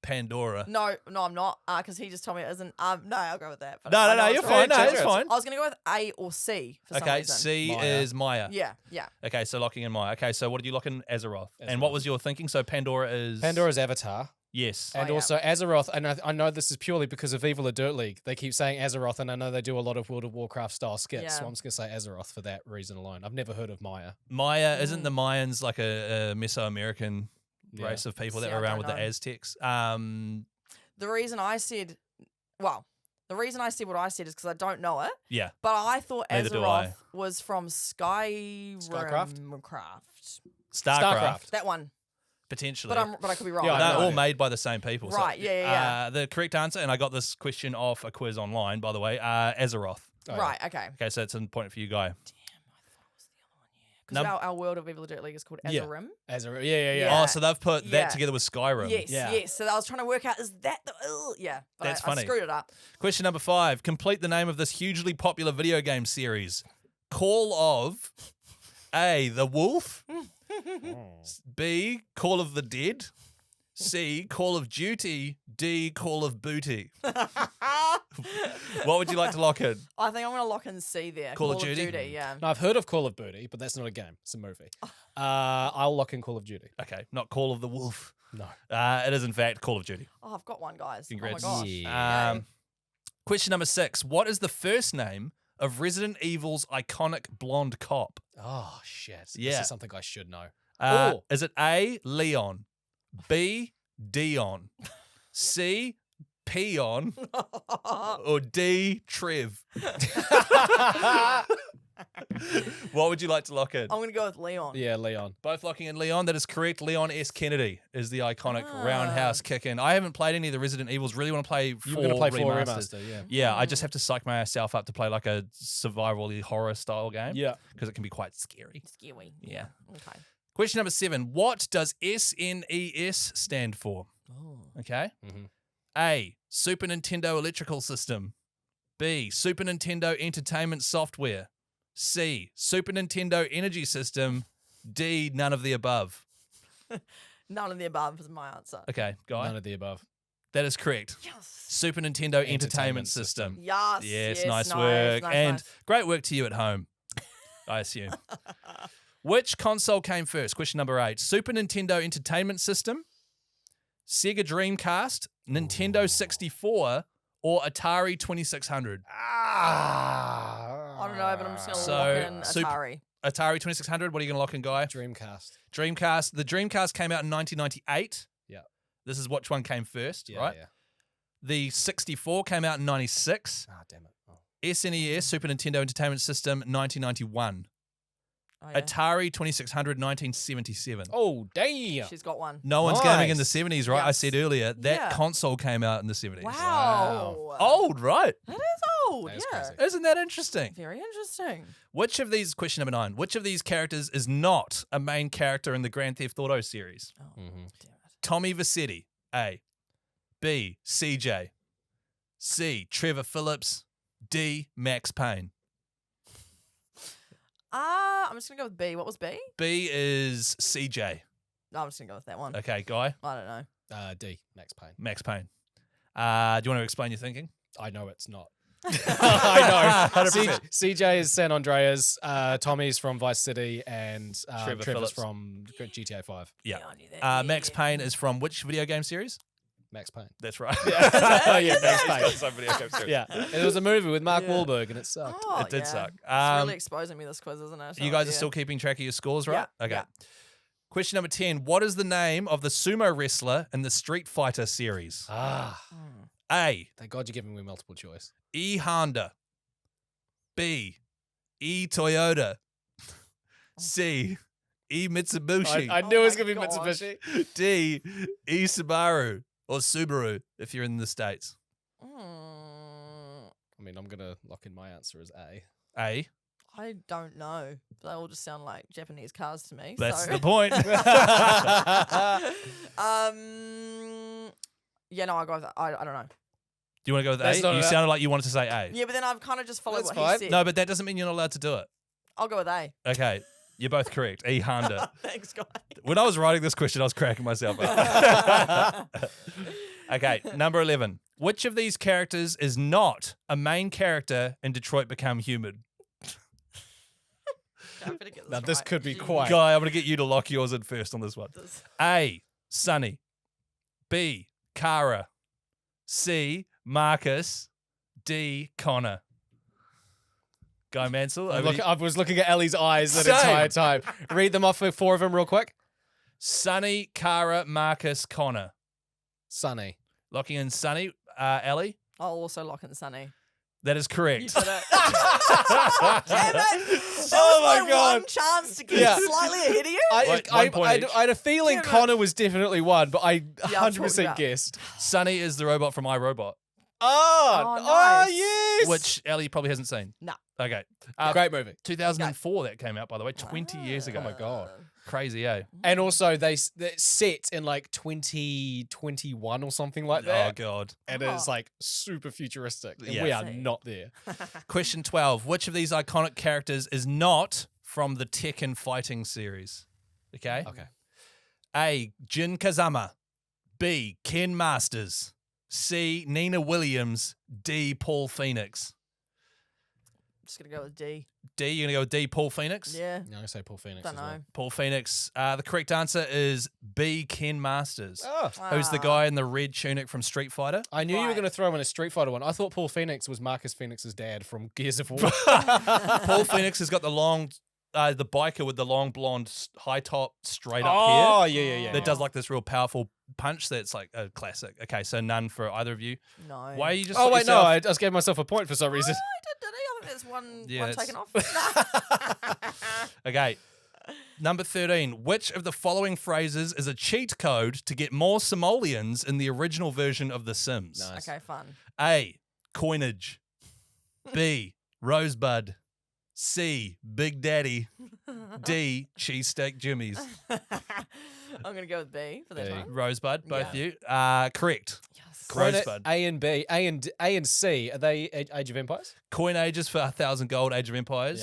S2: Pandora.
S1: No, I'm not. Because he just told me it isn't. No, I'll go with that. But
S2: No, you're fine. No, it's fine.
S1: I was gonna go with A or C for some
S2: Okay,
S1: reason.
S2: C
S3: Maya.
S2: is Maya.
S1: Yeah.
S2: Okay, so locking in Maya. Okay, so what did you lock in? Azeroth. And what was your thinking? So Pandora is...
S3: Pandora's Avatar.
S2: Yes.
S3: And also Azeroth, and I know this is purely because of Evil or Dirt League. They keep saying Azeroth, and I know they do a lot of World of Warcraft style skits,
S1: Yeah.
S3: so I'm just going to say Azeroth for that reason alone. I've never heard of Maya.
S2: Maya, isn't the Mayans like a Mesoamerican race of people that
S1: See,
S2: were
S1: I
S2: around with
S1: don't
S2: the
S1: know.
S2: Aztecs?
S1: The reason I said what I said is because I don't know it.
S2: Yeah.
S1: But I thought
S2: Neither do I.
S1: Azeroth was from
S3: Skycraft?
S2: StarCraft.
S1: That one.
S2: Potentially.
S1: But I could be wrong.
S3: Yeah,
S1: I
S2: They're
S1: don't know.
S2: all made by the same people.
S1: Right, yeah.
S2: The correct answer, and I got this question off a quiz online, by the way, Azeroth.
S3: Oh,
S1: Right, okay.
S2: Okay, so it's a point for you, Guy.
S1: Because our World of Evil Dirt League is called
S3: Yeah.
S1: Azerim.
S3: Azeroth. Yeah.
S1: Yeah.
S2: Oh, so they've put
S1: Yeah.
S2: that together with Skyrim.
S1: Yes. So I was trying to work out, is that the... yeah. But
S2: That's
S1: I
S2: funny.
S1: screwed it up.
S2: Question number 5. Complete the name of this hugely popular video game series. Call of A, The Wolf. B, Call of the Dead. C, Call of Duty. D, Call of Booty. What would you like to lock in?
S1: I think I'm going to lock in C there.
S2: Call of Duty?
S1: Yeah.
S3: No, I've heard of Call of Duty, but that's not a game. It's a movie. I'll lock in Call of Duty.
S2: Okay, not Call of the Wolf.
S3: No.
S2: It is, in fact, Call of Duty.
S1: Oh, I've got one, guys.
S2: Congrats.
S1: Oh, my gosh.
S3: Yeah.
S1: Yay.
S2: Question number 6. What is the first name of Resident Evil's iconic blonde cop?
S3: Oh, shit.
S2: Yeah.
S3: This is something I should know.
S2: Is it A, Leon, B, Dion, C, Peon, or D, Trev? What would you like to lock in?
S1: I'm going to go with Leon.
S3: Yeah, Leon.
S2: Both locking in Leon. That is correct. Leon S. Kennedy is the iconic roundhouse kick-in. I haven't played any of the Resident Evils. Really want to play 4
S3: You're going to play 4
S2: remasters.
S3: remaster, yeah.
S2: Yeah, I just have to psych myself up to play like a survival horror style game.
S3: Yeah.
S2: Because it can be quite scary.
S1: Scary.
S2: Yeah.
S1: Okay.
S2: Question number 7. What does SNES stand for?
S1: Oh.
S2: Okay.
S3: Mhm.
S2: A, Super Nintendo Electrical System. B, Super Nintendo Entertainment Software. C, Super Nintendo Energy System. D, none of the above.
S1: None of the above is my answer.
S2: Okay, Guy.
S3: None of the above.
S2: That is correct.
S1: Yes.
S2: Super Nintendo Entertainment System.
S1: Yes.
S2: Yes, nice work. And great work to you at home, I assume. Which console came first? Question number 8. Super Nintendo Entertainment System, Sega Dreamcast, Nintendo 64, or Atari 2600?
S1: I don't know, but I'm just going to
S2: So,
S1: lock in Atari.
S2: Atari 2600, what are you going to lock in, Guy?
S3: Dreamcast.
S2: Dreamcast. The Dreamcast came out in 1998.
S3: Yeah.
S2: This is which one came first,
S3: Yeah,
S2: right?
S3: yeah.
S2: The 64 came out in 96.
S3: Ah, damn it. Oh.
S2: SNES, Super Nintendo Entertainment System, 1991.
S1: Oh, yeah.
S2: Atari 2600, 1977.
S3: Oh, damn.
S1: She's got one.
S2: No one's gaming in the
S3: Nice.
S2: 70s, right? I
S1: Yes.
S2: said earlier, that
S1: Yeah.
S2: console came out in the 70s.
S1: Wow.
S2: Old, right?
S1: That is old.
S3: That is
S1: Yeah.
S3: crazy.
S2: Isn't that interesting?
S1: Very interesting.
S2: Which of these, question number 9, which of these characters is not a main character in the Grand Theft Auto series?
S1: Oh,
S3: Mhm.
S1: damn it.
S2: Tommy Vassetti, A. B. CJ. C. Trevor Phillips. D. Max Payne.
S1: I'm just going to go with B. What was B?
S2: B is CJ.
S1: No, I'm just going to go with that one.
S2: Okay, Guy.
S1: I don't know.
S3: D. Max Payne.
S2: Max Payne. Do you want to explain your thinking?
S3: I know it's not. I know.
S2: 100%.
S3: CJ is San Andreas. Tommy's from Vice City, and
S2: Trevor
S3: Trevor's
S2: Phillips.
S3: from GTA 5.
S2: Yeah.
S1: I knew that.
S2: Max Payne is from which video game series?
S3: Max Payne.
S2: That's right.
S3: Yeah, Max Payne.
S2: Some video game series.
S3: Yeah, it was a movie with Mark
S1: Yeah.
S3: Wahlberg, and it sucked.
S1: Oh,
S2: It did
S1: yeah.
S2: suck.
S1: It's really exposing me, this quiz, isn't it?
S2: You guys are still keeping track of your scores, right?
S1: Yeah,
S2: Okay.
S1: yeah.
S2: Question number 10. What is the name of the sumo wrestler in the Street Fighter series?
S3: Ah,
S2: A.
S3: thank God you're giving me multiple choice.
S2: E Honda. B. E Toyota. C. E Mitsubishi.
S3: I knew it was
S1: my
S3: gonna be
S1: gosh.
S3: Mitsubishi.
S2: D. E Subaru. Or Subaru if you're in the States.
S3: I mean, I'm gonna lock in my answer as A.
S2: A.
S1: I don't know. They all just sound like Japanese cars to me.
S2: That's
S1: so.
S2: the point.
S1: Yeah, no, I go with that. I don't know.
S2: Do you want to go with
S3: That's
S2: A?
S3: not
S2: You
S3: a-
S2: sounded like you wanted to say A.
S1: Yeah, but then I've kind of just followed
S3: That's
S1: what
S3: fine.
S1: he said.
S2: No, but that doesn't mean you're not allowed to do it.
S1: I'll go with A.
S2: Okay, you're both correct. E Honda.
S1: Thanks, guys.
S2: When I was writing this question, I was cracking myself up. Okay, number 11. Which of these characters is not a main character in Detroit Become Human?
S1: I better get
S3: Now, this
S1: right.
S3: could be
S1: Jeez.
S3: quite-
S2: Guy, I'm going to get you to lock yours in first on this one.
S1: This-
S2: A. Sonny. B. Kara. C. Marcus. D. Connor. Guy Mansell. over to you.
S3: I was looking at Ellie's eyes the
S2: Same.
S3: entire time. Read them off for 4 of them real quick.
S2: Sonny, Kara, Marcus, Connor.
S3: Sunny.
S2: Locking in Sonny. Ellie.
S1: I'll also lock in Sunny.
S2: That is
S1: You
S2: correct.
S1: did it. Damn it! That
S3: Oh
S1: was
S3: my God.
S1: one chance to get
S3: Yeah.
S1: slightly ahead of you.
S2: Like, 1 point each.
S3: I had a feeling
S1: Damn it.
S3: Connor was definitely one, but I
S1: Yeah, I've
S3: 100%
S1: talked about-
S3: guessed.
S2: Sonny is the robot from iRobot,
S3: Oh,
S1: nice.
S3: yes.
S2: which Ellie probably hasn't seen.
S1: No.
S2: Okay.
S3: Great movie.
S2: 2004 that came out, by the way, 20 years ago.
S3: Oh my God.
S2: Crazy, eh?
S3: And also, they're set in like 2021 or something like
S2: Oh,
S3: that.
S2: God.
S3: And it's like super futuristic. And
S2: Yeah.
S3: we are
S1: See.
S3: not there.
S2: Question 12. Which of these iconic characters is not from the Tekken fighting series? Okay.
S3: Okay.
S2: A. Jin Kazama. B. Ken Masters. C. Nina Williams. D. Paul Phoenix.
S1: Just gonna go with D.
S2: D. You're going to go with D. Paul Phoenix?
S1: Yeah.
S3: I'm going to say Paul Phoenix
S1: Don't
S3: as well.
S1: know.
S2: Paul Phoenix. The correct answer is B. Ken Masters.
S3: Oh.
S2: Who's the
S1: Ah.
S2: guy in the red tunic from Street Fighter?
S3: I knew you were
S1: Right.
S3: going to throw in a Street Fighter one. I thought Paul Phoenix was Marcus Phoenix's dad from Gears of War.
S2: Paul Phoenix has got the long, the biker with the long blonde high top straight up
S3: Oh,
S2: here.
S3: yeah.
S2: That does like this real powerful punch that's like a classic. Okay, so none for either of you.
S1: No.
S2: Why are you just
S3: Oh,
S2: put
S3: wait, no.
S2: yourself-
S3: I just gave myself a point for some reason.
S1: Did he? I think there's one,
S2: Yeah,
S1: one
S2: that's-
S1: taken off.
S2: Okay. Number 13. Which of the following phrases is a cheat code to get more simoleons in the original version of The Sims?
S3: Nice.
S1: Okay, fun.
S2: A. Coinage. B. Rosebud. C. Big Daddy. D. Cheesesteak Jimmy's.
S1: I'm gonna go with B for this
S3: B.
S1: one.
S2: Rosebud, both
S1: Yeah.
S2: you. Correct.
S1: Yes.
S2: Rosebud.
S3: A and B, A and C. Are they Age of Empires?
S2: Coin Ages for 1,000 gold, Age of Empires.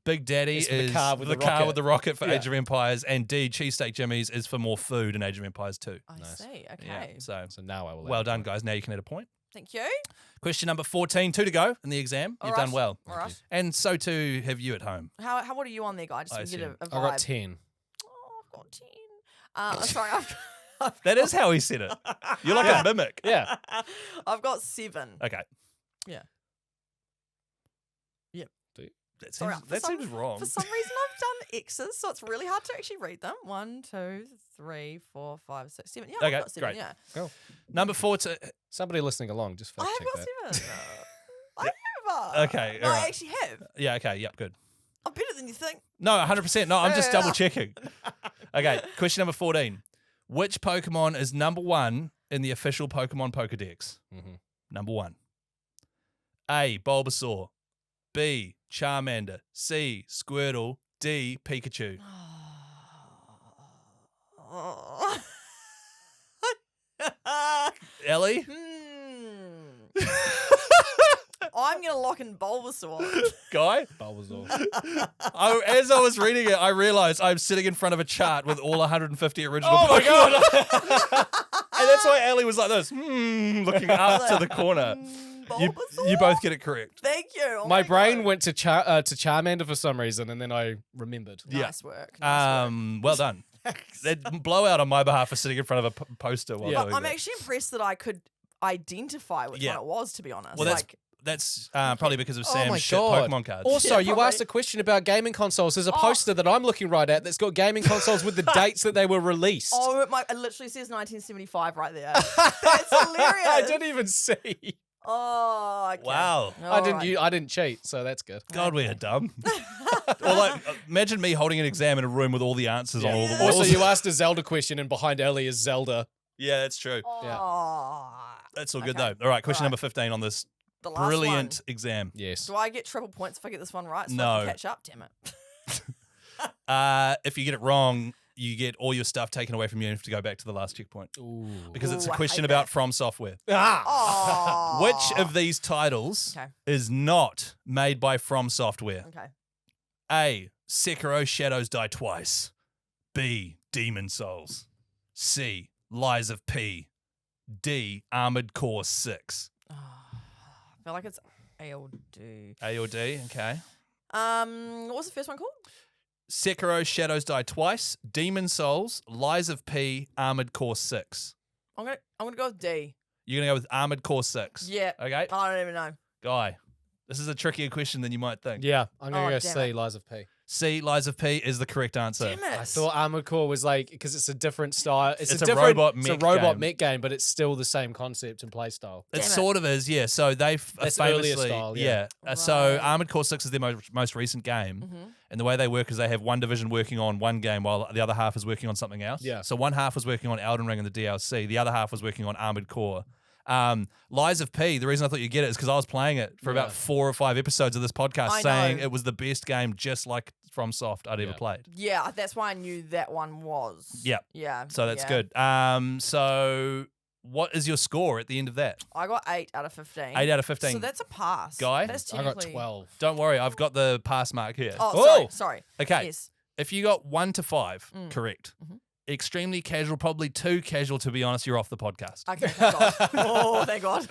S2: Big Daddy
S3: It's for the
S2: is
S3: car with the
S2: car
S3: rocket.
S2: with the rocket for
S3: Yeah.
S2: Age of Empires. And D. Cheesesteak Jimmy's is for more food in Age of Empires 2.
S1: I
S3: Nice.
S1: see. Okay.
S2: Yeah, so
S3: So now I will.
S2: well done, guys. Now you can add a point.
S1: Thank you.
S2: Question number 14, 2 to go in the exam.
S1: All
S2: You've
S1: right.
S2: done well.
S1: All right.
S2: And so too have you at home.
S1: How what are you on there, guy? Just so
S2: I
S1: we can get a
S2: assume.
S1: vibe.
S3: I got 10.
S1: Oh, I've got 10. Sorry, I've
S2: That is how he said it. You're like a mimic.
S3: Yeah.
S1: I've got 7.
S2: Okay.
S1: Yeah. Yep.
S2: That
S1: Sorry,
S2: seems,
S1: for
S2: that
S1: some-
S2: seems wrong.
S1: For some reason, I've done X's, so it's really hard to actually read them. 1, 2, 3, 4, 5, 6, 7. Yeah,
S2: Okay,
S1: I've got 7.
S2: great.
S1: Yeah,
S3: Go.
S2: Number 14.
S3: Somebody listening along, just fact
S1: I
S3: check
S1: have
S3: that.
S1: got 7. I have.
S2: Okay,
S1: No,
S2: all
S1: I
S2: right.
S1: actually have.
S2: Yeah, okay, yep, good.
S1: I'm better than you think.
S2: No, 100%. No, I'm just
S1: Yeah.
S2: double checking. Okay, question number 14. Which Pokemon is number 1 in the official Pokemon Pokedex?
S3: Mhm.
S2: Number 1. A. Bulbasaur. B. Charmander. C. Squirtle. D. Pikachu. Ellie?
S1: I'm gonna lock in Bulbasaur.
S2: Guy?
S3: Bulbasaur.
S2: As I was reading it, I realized I'm sitting in front of a chart with all 150 original
S3: Oh my
S2: Pokemon.
S3: god!
S2: And that's why Ellie was like this, looking up to the corner. You
S1: Bulbasaur?
S2: both get it correct.
S1: Thank you. Oh
S3: My brain
S1: God.
S3: went to Charmander for some reason, and then I remembered.
S1: Nice work. Nice work.
S2: Well done. That blowout on my behalf for sitting in front of a poster while
S3: Yeah.
S2: doing
S1: I'm
S2: that.
S1: actually impressed that I could identify which
S2: Yeah.
S1: one it was, to be honest.
S2: Well,
S1: like,
S2: that's probably because of
S3: Oh
S2: Sam's
S3: my
S2: shit
S3: God.
S2: Pokemon cards.
S3: Also,
S1: Yeah,
S3: you
S1: probably.
S3: asked a question about gaming consoles. There's a
S1: Oh.
S3: poster that I'm looking right at that's got gaming consoles with the dates that they were released.
S1: oh, it literally says 1975 right there. That's hilarious.
S3: I didn't even see.
S1: Oh, okay.
S2: Wow.
S3: I didn't.
S1: Alright.
S3: I didn't cheat, so that's good.
S2: God, we are dumb. Or like, imagine me holding an exam in a room with all the answers on all the walls.
S3: Also, you asked a Zelda question, and behind Ellie is Zelda.
S2: Yeah, that's true.
S3: Yeah.
S1: Oh,
S2: That's all good
S1: Okay.
S2: though. All right, question
S1: All right.
S2: number 15 on this
S1: the last
S2: brilliant
S1: one.
S2: exam.
S3: Yes.
S1: Do I get triple points if I get this one right? So I
S2: No.
S1: can catch up. Damn it.
S2: If you get it wrong,
S4: you get all your stuff taken away from you and you have to go back to the last checkpoint.
S3: Ooh.
S4: Because it's a
S1: Ooh, I
S4: question
S1: hate
S4: about
S1: that.
S4: From Software.
S1: Aw.
S4: Which of these titles
S1: Okay.
S4: is not made by From Software?
S1: Okay.
S4: A. Sekiro Shadows Die Twice. B. Demon Souls. C. Lies of P. D. Armored Core 6.
S1: I feel like it's A or D.
S4: A or D, okay.
S1: What was the first one called?
S4: Sekiro Shadows Die Twice, Demon Souls, Lies of P, Armored Core 6.
S1: I'm gonna go with D.
S4: You're going to go with Armored Core 6.
S1: Yeah.
S4: Okay.
S1: I don't even know.
S4: Guy, this is a trickier question than you might think.
S3: Yeah, I'm going to
S1: Oh,
S3: go
S1: damn
S3: C,
S1: it.
S3: Lies of P.
S4: C, Lies of P is the correct answer.
S1: Damn it.
S3: I thought Armored Core was like, because it's a different style. It's
S4: a
S3: different,
S4: robot
S3: It's a
S4: mech
S3: robot
S4: game.
S3: mech game, but it's still the same concept and play style.
S4: It
S1: Damn it.
S4: sort of is, yeah. So they've
S3: That's earlier
S4: famously,
S3: style, yeah.
S4: So
S1: Right.
S4: Armored Core 6 is their most recent game.
S1: Mhm.
S4: And the way they work is they have one division working on one game while the other half is working on something else.
S3: Yeah.
S4: So one half was working on Elden Ring and the DLC. The other half was working on Armored Core. Lies of P, the reason I thought you'd get it is because I was playing it for about 4 or 5 episodes of this podcast
S1: I
S4: saying
S1: know.
S4: it was the best game just like From Soft I'd ever
S3: Yeah.
S4: played.
S1: Yeah, that's why I knew that one was.
S4: Yeah.
S1: Yeah.
S4: So that's
S1: yeah.
S4: good. So what is your score at the end of that?
S1: I got 8 out of 15.
S4: 8 out of 15.
S1: So that's a pass.
S4: Guy?
S1: That's
S3: I got
S1: technically...
S3: 12.
S4: Don't worry, I've got the pass mark here.
S1: Oh, sorry.
S4: Okay.
S1: Yes.
S4: If you got 1 to 5,
S1: Mm.
S4: correct.
S1: Mhm.
S4: Extremely casual, probably too casual to be honest, you're off the podcast.
S1: Okay, thank God. Oh, thank God.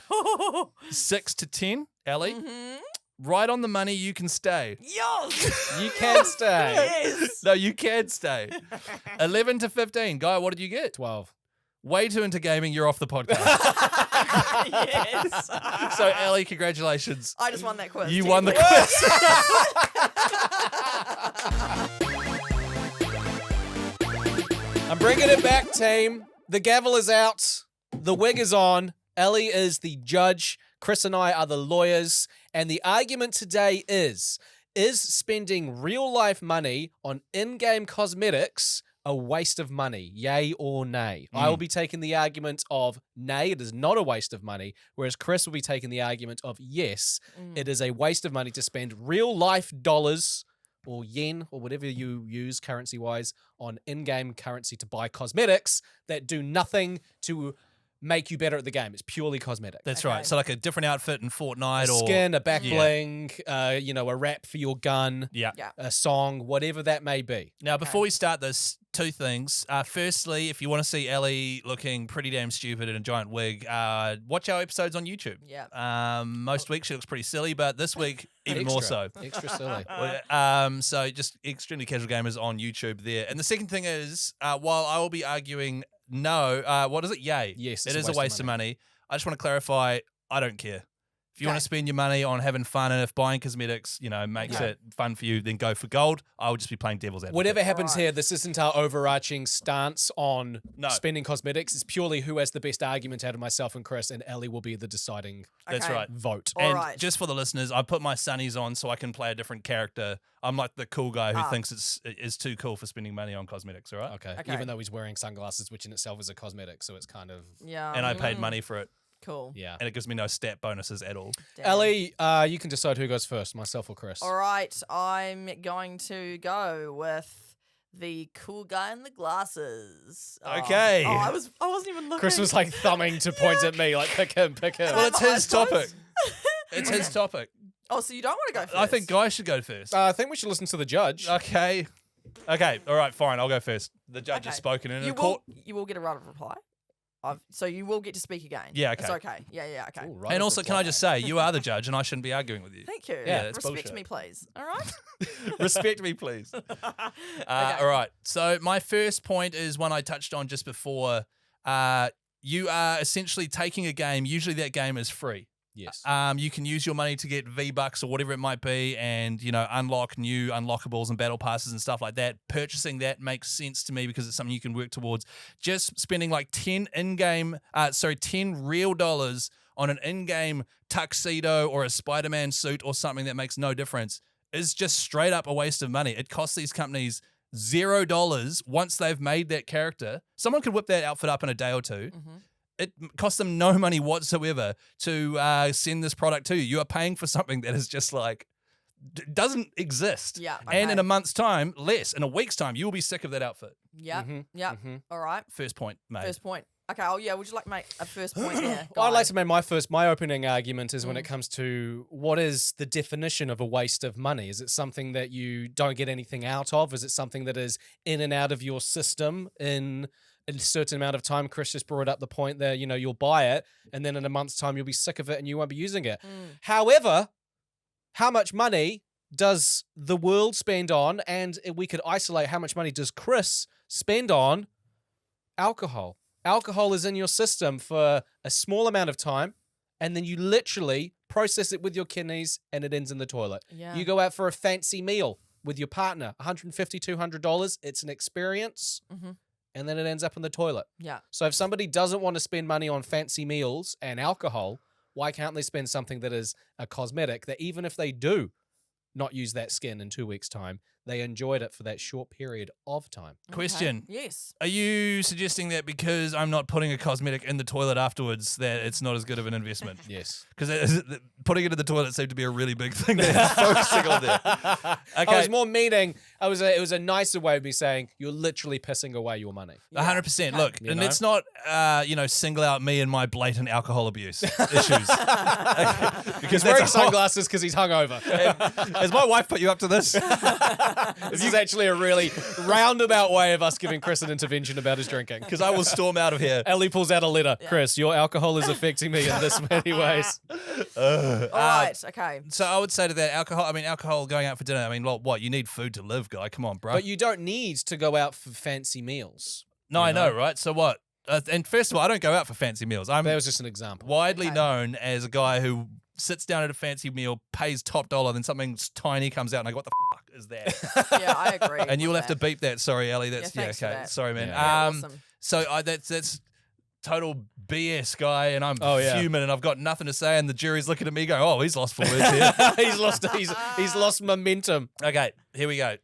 S4: 6 to 10, Ellie.
S1: Mhm.
S4: Right on the money, you can stay.
S1: Yes.
S3: You can stay.
S1: Yes.
S4: No, you can stay. 11 to 15, Guy, what did you get?
S3: 12.
S4: Way too into gaming, you're off the podcast.
S1: Yes.
S4: So, Ellie, congratulations.
S1: I just won that quiz.
S4: You won the
S1: technically.
S3: I'm bringing it back, team. The gavel is out. The wig is on. Ellie is the judge. Chris and I are the lawyers. And the argument today is spending real-life money on in-game cosmetics a waste of money? Yay or nay? I will be taking the argument of nay, it is not a waste of money, whereas Chris will be taking the argument of yes, it is a waste of money to spend real-life dollars or yen or whatever you use currency-wise on in-game currency to buy cosmetics that do nothing to make you better at the game. It's purely cosmetic.
S4: That's
S1: Okay.
S4: right. So, like a different outfit in Fortnite
S3: A
S4: or.
S3: skin, a back
S4: Yeah.
S3: bling, a wrap for your gun,
S4: Yeah.
S1: Yeah.
S3: a song, whatever that may be.
S4: Now, before we start this, 2 things. Firstly, if you want to see Ellie looking pretty damn stupid in a giant wig, watch our episodes on YouTube.
S1: Yeah.
S4: Most weeks she looks pretty silly, but this week even more so.
S3: Extra silly.
S4: So just extremely casual gamers on YouTube there. And the second thing is, while I will be arguing no, what is it? Yay.
S3: Yes,
S4: it
S3: it's
S4: is a waste of money. I just want to clarify, I don't care. If you want
S1: Okay.
S4: to spend your money on having fun and if buying cosmetics, makes
S1: Okay.
S4: it fun for you, then go for gold. I will just be playing devil's advocate.
S3: Whatever happens
S1: Alright.
S3: here, this isn't our overarching stance on
S4: No.
S3: spending cosmetics. It's purely who has the best argument out of myself and Chris, and Ellie will be the deciding
S4: That's
S1: Okay.
S4: right.
S3: vote.
S1: All
S4: And
S1: right.
S4: just for the listeners, I put my sunnies on so I can play a different character. I'm like the cool guy who
S1: Ah.
S4: thinks it's too cool for spending money on cosmetics, all right?
S3: Okay.
S1: Okay.
S3: Even though he's wearing sunglasses, which in itself is a cosmetic, so it's kind of
S1: Yeah.
S4: And I paid money for it,
S1: Cool.
S3: yeah.
S4: and it gives me no stat bonuses at all.
S1: Damn.
S3: Ellie, you can decide who goes first, myself or Chris.
S1: All right. I'm going to go with the cool guy in the glasses. Oh.
S4: Okay.
S1: Oh, I wasn't even looking.
S3: Chris was like thumbing to point at me, like pick him, pick him.
S4: Well, it's
S1: I
S4: his
S1: suppose.
S4: topic. It's his topic.
S1: Oh, so you don't want to go first?
S4: I think Guy should go first.
S3: I think we should listen to the judge.
S4: Okay. Okay. All right. Fine. I'll go first. The judge has
S1: Okay.
S4: spoken in
S1: you
S4: a court.
S1: will get a right of reply. So you will get to speak again.
S4: Yeah,
S1: It's
S4: okay.
S1: okay. Yeah. Okay.
S3: Ooh, right
S4: And
S3: of
S4: also, can I
S3: reply.
S4: just say, you are the judge, and I shouldn't be arguing with you.
S1: Thank you.
S4: Yeah, that's
S1: Respect
S4: bullshit.
S1: me, please. All right.
S4: Respect me, please. All right. So my first point is one I touched on just before. You are essentially taking a game. Usually, that game is free.
S3: Yes.
S4: You can use your money to get V-Bucks or whatever it might be and, unlock new unlockables and battle passes and stuff like that. Purchasing that makes sense to me because it's something you can work towards. Just spending like 10 real dollars on an in-game tuxedo or a Spider-Man suit or something that makes no difference is just straight up a waste of money. It costs these companies $0 once they've made that character. Someone could whip that outfit up in a day or two.
S1: Mhm.
S4: It costs them no money whatsoever to send this product to you. You are paying for something that is just like doesn't exist.
S1: Yeah.
S4: And in
S1: okay.
S4: a month's time, less. In a week's time, you will be sick of that outfit.
S1: Yeah.
S3: Mhm,
S1: Yeah.
S3: mhm.
S1: All right.
S4: First point, mate.
S1: First point. Okay. Oh yeah. Would you like to make a first point there?
S3: Well, I'd like
S1: Guy?
S3: to make my opening argument is when it comes to what is the definition of a waste of money? Is it something that you don't get anything out of? Is it something that is in and out of your system in a certain amount of time? Chris just brought up the point there, you'll buy it and then in a month's time you'll be sick of it and you won't be using it. However, how much money does the world spend on, and we could isolate how much money does Chris spend on alcohol? Alcohol is in your system for a small amount of time, and then you literally process it with your kidneys, and it ends in the toilet.
S1: Yeah.
S3: You go out for a fancy meal with your partner, $150, $200. It's an experience, and then it ends up in the toilet.
S1: Yeah.
S3: So if somebody doesn't want to spend money on fancy meals and alcohol, why can't they spend something that is a cosmetic that even if they do not use that skin in 2 weeks' time, they enjoyed it for that short period of time?
S4: Question.
S1: Okay. Yes.
S4: Are you suggesting that because I'm not putting a cosmetic in the toilet afterwards that it's not as good of an investment?
S3: Yes.
S4: Because putting it in the toilet seemed to be a really big thing that you're focusing on there.
S3: I
S4: Okay.
S3: was more meaning, it was a nicer way of me saying you're literally pissing away your money.
S4: 100%.
S1: Okay.
S4: Look,
S3: You
S4: and
S3: know?
S4: let's not, single out me and my blatant alcohol abuse issues. Okay. Because
S3: He's
S4: that's
S3: wearing
S4: a whole-
S3: sunglasses because he's hungover.
S4: Has my wife put you up to this?
S3: This is actually a really roundabout way of us giving Chris an intervention about his drinking.
S4: Because I will storm out of here.
S3: Ellie pulls out a letter. Chris, your alcohol is affecting me in this many ways.
S1: All right. Okay.
S4: So I would say to that, alcohol going out for dinner. What? You need food to live, guy. Come on, bro.
S3: But you don't need to go out for fancy meals.
S4: No, I
S3: know?
S4: know, right? So what? And first of all, I don't go out for fancy meals. I'm
S3: That was just an example.
S4: widely
S1: Okay.
S4: known as a guy who sits down at a fancy meal, pays top dollar, then something tiny comes out, and I go, "What the fuck is that?"
S1: Yeah, I agree.
S4: And you'll
S1: with
S4: have to
S1: that.
S4: beep that. Sorry, Ellie. That's
S1: Yeah, thanks for
S4: okay.
S1: that.
S4: Sorry, man.
S3: Yeah.
S1: Yeah, awesome.
S4: So that's total BS, guy, and I'm
S3: Oh, yeah.
S4: fuming, and I've got nothing to say, and the jury's looking at me, going, "Oh, he's lost for words here."
S3: he's lost momentum.
S4: Okay, here we go.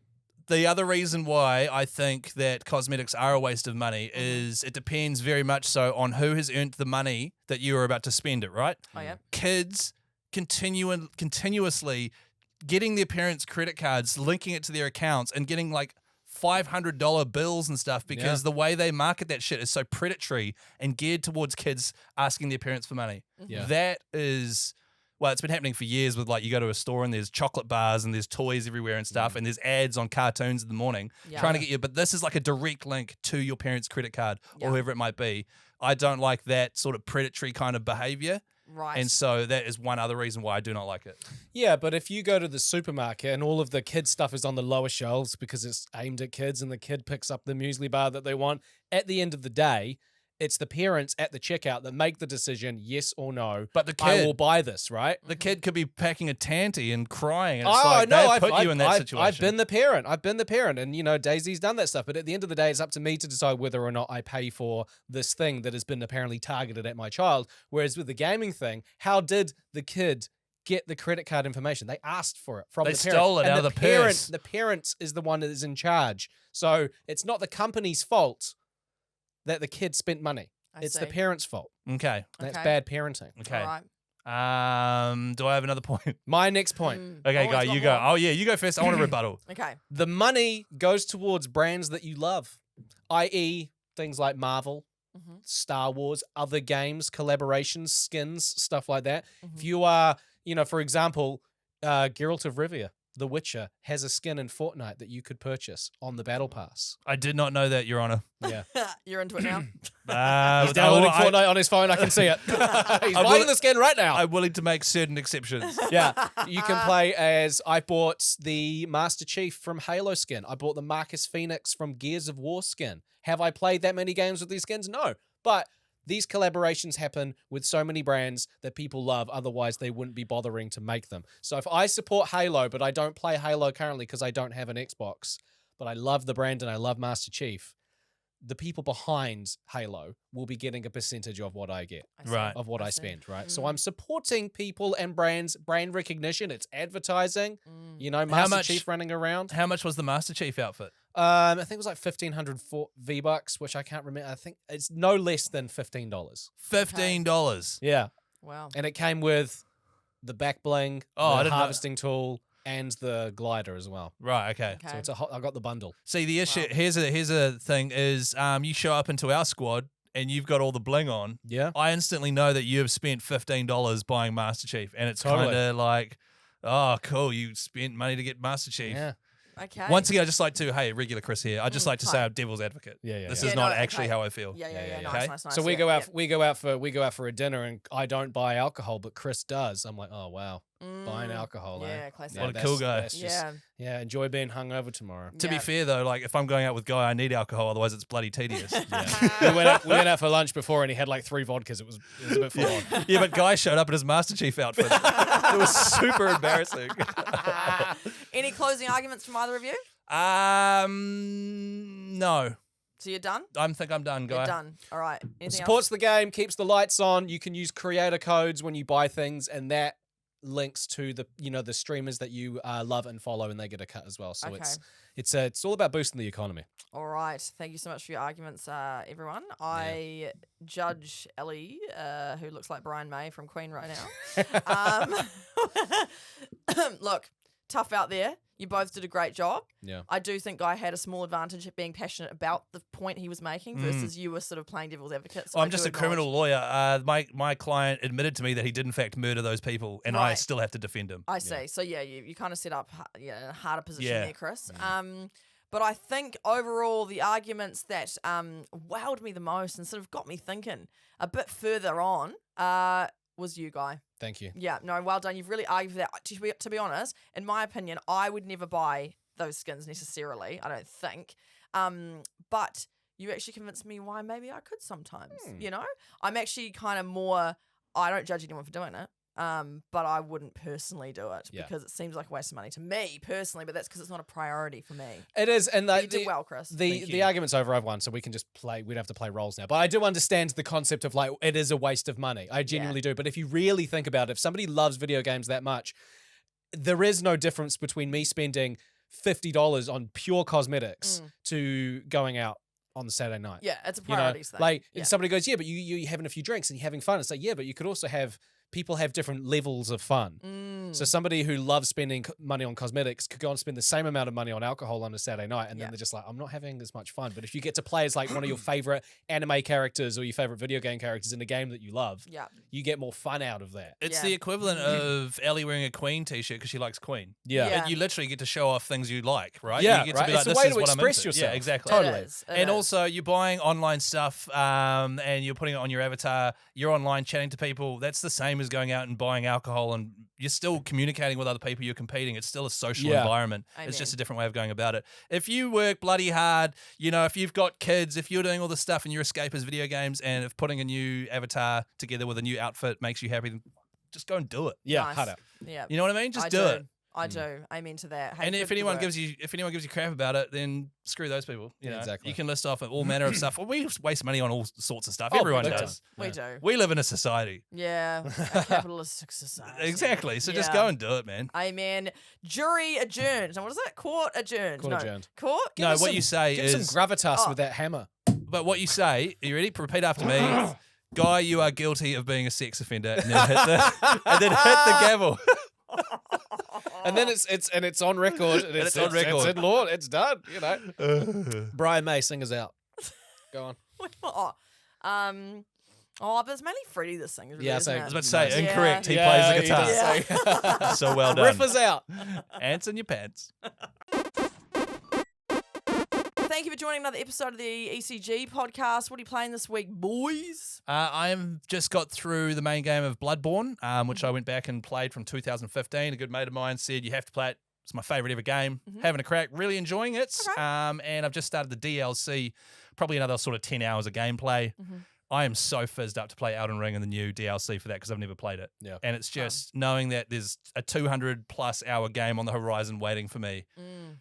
S4: The other reason why I think that cosmetics are a waste of money is it depends very much so on who has earned the money that you are about to spend it, right?
S1: Oh yeah.
S4: Kids continuously getting their parents' credit cards, linking it to their accounts, and getting like $500 bills and stuff because the way they market that shit is so predatory and geared towards kids asking their parents for money.
S3: Yeah.
S4: That is, well, it's been happening for years with like you go to a store and there's chocolate bars and there's toys everywhere and stuff and there's ads on cartoons in the morning
S1: Yeah.
S4: trying to get you. But this is like a direct link to your parents' credit card
S1: Yeah.
S4: or whoever it might be. I don't like that sort of predatory kind of behavior.
S1: Right.
S4: And so that is one other reason why I do not like it.
S3: Yeah, but if you go to the supermarket and all of the kids' stuff is on the lower shelves because it's aimed at kids and the kid picks up the muesli bar that they want, at the end of the day, it's the parents at the checkout that make the decision, yes or no.
S4: But the
S3: I
S4: kid-
S3: will buy this, right?
S4: The kid could be packing a tanty and crying, and it's like they put you in that situation.
S3: I've been the parent, and Daisy's done that stuff. But at the end of the day, it's up to me to decide whether or not I pay for this thing that has been apparently targeted at my child. Whereas with the gaming thing, how did the kid get the credit card information? They asked for it from
S4: They
S3: the parent.
S4: stole it
S3: And
S4: out of the
S3: parent.
S4: purse.
S3: The parent is the one that is in charge. So it's not the company's fault that the kid spent money. It's the
S1: see.
S3: parent's fault.
S4: Okay.
S3: That's
S1: Okay.
S3: bad parenting.
S4: Okay.
S1: All right.
S4: Do I have another point?
S3: My next point.
S4: Okay,
S1: Oh,
S4: guy,
S1: it's got
S4: you go.
S1: more.
S4: Oh yeah, you go first. I want a rebuttal.
S1: Okay.
S3: The money goes towards brands that you love, i.e., things like Marvel,
S1: Mhm.
S3: Star Wars, other games, collaborations, skins, stuff like that.
S1: Mhm.
S3: If you are, for example, Geralt of Rivia, The Witcher, has a skin in Fortnite that you could purchase on the Battle Pass.
S4: I did not know that, Your Honor.
S3: Yeah.
S1: You're into it now.
S3: He's downloading Fortnite on his phone. I can see it. He's
S4: I
S3: buying
S4: will-
S3: the skin right now.
S4: I'm willing to make certain exceptions.
S3: Yeah, you can play as. I bought the Master Chief from Halo skin. I bought the Marcus Phoenix from Gears of War skin. Have I played that many games with these skins? No. But these collaborations happen with so many brands that people love. Otherwise, they wouldn't be bothering to make them. So if I support Halo, but I don't play Halo currently because I don't have an Xbox, but I love the brand and I love Master Chief, the people behind Halo will be getting a percentage of what I get.
S1: I see.
S4: Right.
S3: Of what I
S1: see.
S3: spend, right? So I'm supporting people and brands, brand recognition. It's advertising. Master
S4: much-
S3: Chief running around.
S4: How much was the Master Chief outfit?
S3: I think it was like 1,500 V-Bucks, which I can't remember. I think it's no less than $15.
S4: $15.
S3: Yeah,
S1: Wow.
S3: and it came with the back bling,
S4: Oh, I
S3: the
S4: didn't know.
S3: harvesting tool, and the glider as well.
S4: Right. Okay.
S1: Okay.
S3: So I got the bundle.
S4: See, the issue
S1: Wow.
S4: here's a thing is you show up into our squad and you've got all the bling on.
S3: Yeah.
S4: I instantly know that you've spent $15 buying Master Chief, and it's
S3: Totally.
S4: kind of like, oh, cool, you spent money to get Master Chief.
S3: Yeah.
S1: Okay.
S4: Once again, I just like to, hey, regular Chris here. I just like to say
S1: hi.
S4: I'm devil's advocate.
S3: Yeah.
S4: This
S1: Yeah,
S4: is not
S1: no,
S4: actually
S1: okay.
S4: how I feel.
S1: Yeah.
S4: Okay.
S1: Nice.
S3: So we
S1: yeah,
S3: go out.
S1: yeah.
S3: We go out for a dinner, and I don't buy alcohol, but Chris does. I'm like, oh wow, buying alcohol.
S1: Yeah,
S3: eh?
S1: classic.
S4: What a
S3: that's-
S4: cool guy.
S3: that's just-
S1: Yeah.
S3: enjoy being hungover tomorrow.
S4: To be
S1: Yeah.
S4: fair though, like if I'm going out with Guy, I need alcohol, otherwise it's bloody tedious.
S3: we went out for lunch before, and he had like 3 vodkas. It was a bit full on.
S4: Yeah, but Guy showed up in his Master Chief outfit. It was super embarrassing.
S1: Any closing arguments from either of you?
S4: No.
S1: So you're done?
S4: I think I'm done, Guy.
S1: You're done. All right. Anything
S3: Supports the game, keeps the lights on. You can use creator codes when you buy things, and that links to the streamers that you love and follow, and they get a cut as well. So
S1: Okay.
S3: it's all about boosting the economy.
S1: else? All right. Thank you so much for your arguments, everyone. I judge Ellie, who looks like Brian May from Queen right now. Look, tough out there. You both did a great job.
S3: Yeah.
S1: I do think Guy had a small advantage of being passionate about the point he was making versus you were sort of playing devil's advocate. So
S4: Oh,
S1: I
S4: I'm just
S1: do
S4: a criminal
S1: acknowledge-
S4: lawyer. My client admitted to me that he did in fact murder those people, and I
S1: Right.
S4: still have to defend him.
S1: I see. So yeah, you kind of set up in a harder position
S4: Yeah.
S1: there, Chris. But I think overall the arguments that wowed me the most and sort of got me thinking a bit further on was you, Guy.
S3: Thank you.
S1: Yeah, no, well done. You've really argued for that. To be honest, in my opinion, I would never buy those skins necessarily. I don't think. But you actually convinced me why maybe I could sometimes. You know, I'm actually kind of more. I don't judge anyone for doing it. But I wouldn't personally do it
S3: Yeah.
S1: because it seems like a waste of money to me personally. But that's because it's not a priority for me.
S3: It is, and
S1: But you did well, Chris.
S3: the argument's over. I've won, so we can just play. We don't have to play roles now. But I do understand the concept of like it is a waste of money. I genuinely do. But if you really think about it, if somebody loves video games that much, there is no difference between me spending $50 on pure cosmetics to going out on the Saturday night.
S1: Yeah, it's a
S3: You know,
S1: priorities thing.
S3: like
S1: yeah.
S3: and somebody goes, yeah, but you're having a few drinks and you're having fun. It's like, yeah, but you could also have people have different levels of fun. So somebody who loves spending money on cosmetics could go and spend the same amount of money on alcohol on a Saturday night, and then they're just like, I'm not having as much fun. But if you get to play as like one of your favorite anime characters or your favorite video game characters in a game that you love,
S1: Yeah.
S3: you get more fun out of that.
S4: It's
S1: Yeah.
S4: the equivalent of Ellie wearing a Queen t-shirt because she likes Queen.
S3: Yeah.
S1: Yeah.
S4: And you literally get to show off things you like, right?
S3: Yeah,
S4: you get
S3: right.
S4: to be
S3: It's
S4: like,
S3: a way
S4: this is
S3: to
S4: what I'm
S3: express
S4: into.
S3: yourself.
S4: Yeah, exactly.
S3: Totally.
S1: It is. It
S4: And
S1: is.
S4: also, you're buying online stuff and you're putting it on your avatar. You're online chatting to people. That's the same as going out and buying alcohol, and you're still communicating with other people. You're competing. It's still a social
S3: Yeah.
S4: environment. It's just a different way of going about it. If you work bloody hard, if you've got kids, if you're doing all this stuff and your escape is video games, and if putting a new avatar together with a new outfit makes you happy, then just go and do it.
S3: Yeah,
S1: Nice.
S3: hard out.
S1: Yeah.
S4: You know what I mean? Just
S1: I
S4: do it.
S1: I do. Amen to that. Hey,
S4: And
S1: good
S4: if anyone
S1: work.
S4: gives you crap about it, then screw those people. You know,
S3: exactly.
S4: You can list off all manner of stuff. Well, we waste money on all sorts of stuff.
S3: Oh,
S4: Everyone
S3: big
S4: does.
S1: we do.
S4: We live in a society.
S1: Yeah, a capitalistic society.
S4: Exactly. So just
S1: Yeah.
S4: go and do it, man.
S1: Amen. Jury adjourned. What is it? Court adjourned.
S3: Court
S1: no.
S3: adjourned.
S1: Court?
S4: No, what you say
S3: Give
S4: is,
S3: some gravitas
S1: Oh.
S3: with that hammer.
S4: but what you say, are you ready? Repeat after me. Guy, you are guilty of being a sex offender. And then hit the gavel.
S3: And then it's on record. And
S4: it's on record.
S3: It's in law. It's done. You know. Brian May, sing us out. Go on.
S1: But it's mainly Freddie that sings. Really,
S3: Yeah,
S1: isn't
S3: so-
S1: it?
S4: I was about to say,
S1: Yeah.
S4: incorrect. He
S3: Yeah,
S4: plays the
S3: he
S4: guitar.
S3: does.
S1: Yeah.
S4: So well done.
S3: Riff us out.
S4: Ants in your pants.
S1: Thank you for joining another episode of the ECG podcast. What are you playing this week, boys?
S4: I've just got through the main game of Bloodborne, which I went back and played from 2015. A good mate of mine said, you have to play it. It's my favorite ever game. Having a crack, really enjoying it.
S1: Okay.
S4: And I've just started the DLC, probably another sort of 10 hours of gameplay. I am so fizzed up to play Elden Ring and the new DLC for that because I've never played it.
S3: Yeah.
S4: And it's just knowing that there's a 200+ hour game on the horizon waiting for me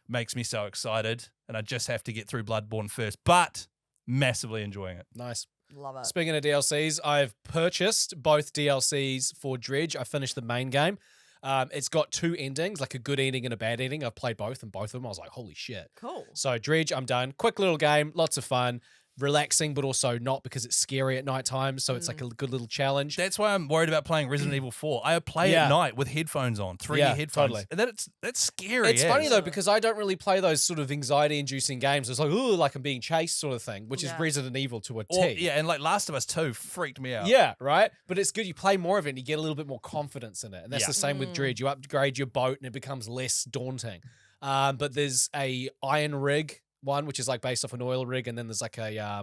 S4: makes me so excited. And I just have to get through Bloodborne first, but massively enjoying it.
S3: Nice.
S1: Love it.
S3: Speaking of DLCs, I've purchased both DLCs for Dredge. I finished the main game. It's got 2 endings, like a good ending and a bad ending. I've played both, and both of them I was like, holy shit.
S1: Cool.
S3: So Dredge, I'm done. Quick little game, lots of fun. relaxing, but also not because it's scary at night time. So it's like a good little challenge.
S4: That's why I'm worried about playing Resident Evil 4. I play
S3: Yeah.
S4: at night with headphones on, 3D
S3: Yeah,
S4: headphones.
S3: totally.
S4: And that's scary.
S3: It's funny
S4: as.
S3: though, because I don't really play those sort of anxiety-inducing games. It's like, ooh, like I'm being chased sort of thing, which is
S1: Yeah.
S3: Resident Evil to a T.
S4: Or, yeah, and like Last of Us 2 freaked me out.
S3: Yeah, right? But it's good. You play more of it and you get a little bit more confidence in it. And that's
S4: Yeah.
S3: the same with Dredge. You upgrade your boat and it becomes less daunting. But there's a iron rig one, which is like based off an oil rig. And then there's like a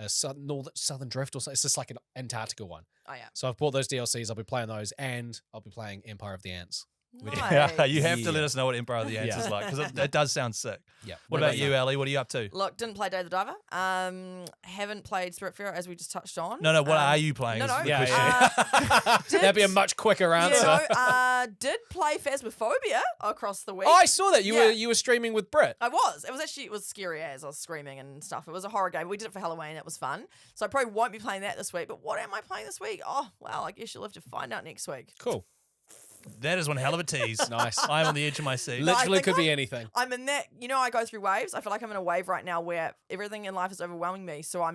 S3: Southern Drift or something. It's just like an Antarctica one.
S1: Oh yeah.
S3: So I've bought those DLCs. I'll be playing those and I'll be playing Empire of the Ants.
S4: Yeah,
S1: Nice.
S4: you have to
S3: Yeah.
S4: let us know what Empire of the Ants
S3: Yeah.
S4: is like, because it does sound sick.
S3: Yeah.
S4: What about you, Ellie? What are you up to?
S1: Look, didn't play Day of the Diver. Haven't played Spiritfarer as we just touched on.
S4: No, what are you playing?
S1: no,
S4: is
S1: no.
S4: the
S3: Yeah,
S4: question.
S1: Did-
S3: That'd be a much quicker answer.
S1: Did play Phasmophobia across the week.
S3: Oh, I saw that.
S1: Yeah.
S3: You were streaming with Britt.
S1: I was. It was scary as I was screaming and stuff. It was a horror game. We did it for Halloween. It was fun. So I probably won't be playing that this week. But what am I playing this week? Oh, well, I guess you'll have to find out next week.
S3: Cool.
S4: That is one hell of a tease.
S3: Nice.
S4: I'm on the edge of my seat.
S3: Literally
S1: think
S3: could be
S1: I'm-
S3: anything.
S1: I'm in that, I go through waves. I feel like I'm in a wave right now where everything in life is overwhelming me. So I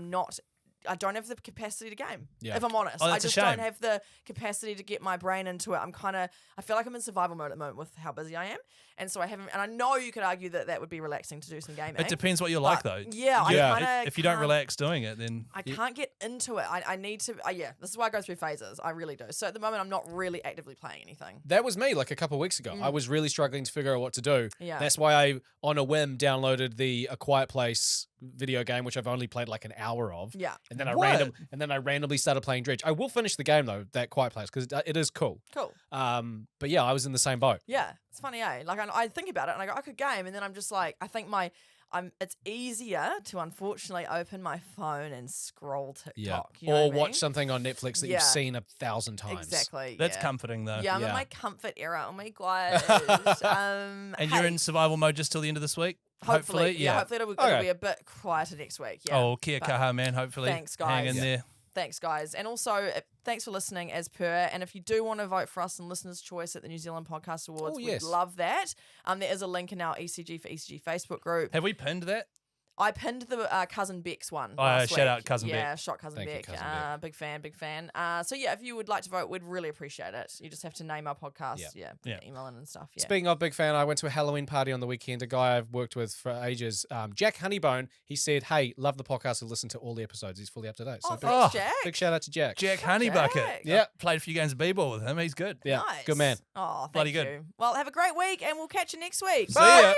S1: don't have the capacity to game,
S3: Yeah.
S1: if I'm honest.
S4: Oh,
S1: I
S4: that's a
S1: just don't
S4: shame.
S1: have the capacity to get my brain into it. I feel like I'm in survival mode at the moment with how busy I am. And so and I know you could argue that would be relaxing to do some gaming.
S4: It depends what you're like, though.
S1: Yeah,
S3: Yeah.
S1: I kind of
S4: If you don't relax doing it, then
S1: I can't get into it. I need to. This is why I go through phases. I really do. So at the moment, I'm not really actively playing anything.
S3: That was me like a couple of weeks ago. I was really struggling to figure out what to do.
S1: Yeah.
S3: That's why I, on a whim, downloaded the A Quiet Place video game, which I've only played like an hour of.
S1: Yeah.
S3: And then
S4: What?
S3: I randomly started playing Dredge. I will finish the game though, that Quiet Place, because it is cool.
S1: Cool.
S3: But yeah, I was in the same boat.
S1: Yeah. It's funny, eh? Like I think about it and I go, I could game, and then I'm just like, I think it's easier to unfortunately open my phone and scroll TikTok. You know
S3: Or
S1: what I
S3: watch
S1: mean?
S3: something on Netflix that
S1: Yeah.
S3: you've seen 1,000 times.
S1: Exactly.
S4: that's
S1: yeah.
S4: comforting, though.
S1: Yeah, I'm in
S3: Yeah.
S1: my comfort era. Oh my god.
S4: And you're in survival mode just till the end of this week?
S1: Hopefully,
S4: yeah.
S1: Hopefully it'll
S3: Okay.
S1: be a bit quieter next week. Yeah.
S4: Oh, kia
S1: But-
S4: kaha, man. Hopefully.
S1: Thanks,
S4: Hang
S1: guys.
S4: in there.
S1: Thanks, guys. And also, thanks for listening as per. And if you do want to vote for us in Listener's Choice at the New Zealand Podcast Awards,
S3: yes.
S1: we'd love that. There is a link in our ECG for ECG Facebook group.
S4: Have we pinned that?
S1: I pinned the Cousin Beck's one.
S4: Oh,
S1: last
S4: shout out
S1: week.
S4: Cousin Beck.
S1: Yeah, shot Cousin
S3: Thank you,
S1: Beck.
S3: Cousin Beck.
S1: Big fan. So yeah, if you would like to vote, we'd really appreciate it. You just have to name our podcast.
S3: Yeah.
S1: Yeah. Email in and stuff. Yeah.
S3: Speaking of big fan, I went to a Halloween party on the weekend. A guy I've worked with for ages, Jack Honeybone, he said, hey, love the podcast and listen to all the episodes. He's fully up to date. So
S1: Oh,
S3: big,
S1: thanks, Jack.
S3: big shout out to Jack.
S4: Jack Honeybucket.
S1: Jack.
S3: Yeah.
S4: Played a few games of b-ball with him. He's good.
S3: Yeah,
S1: Nice.
S3: good man.
S1: Oh, thank
S4: Bloody
S1: you.
S4: good.
S1: Well, have a great week, and we'll catch you next week.
S3: See ya.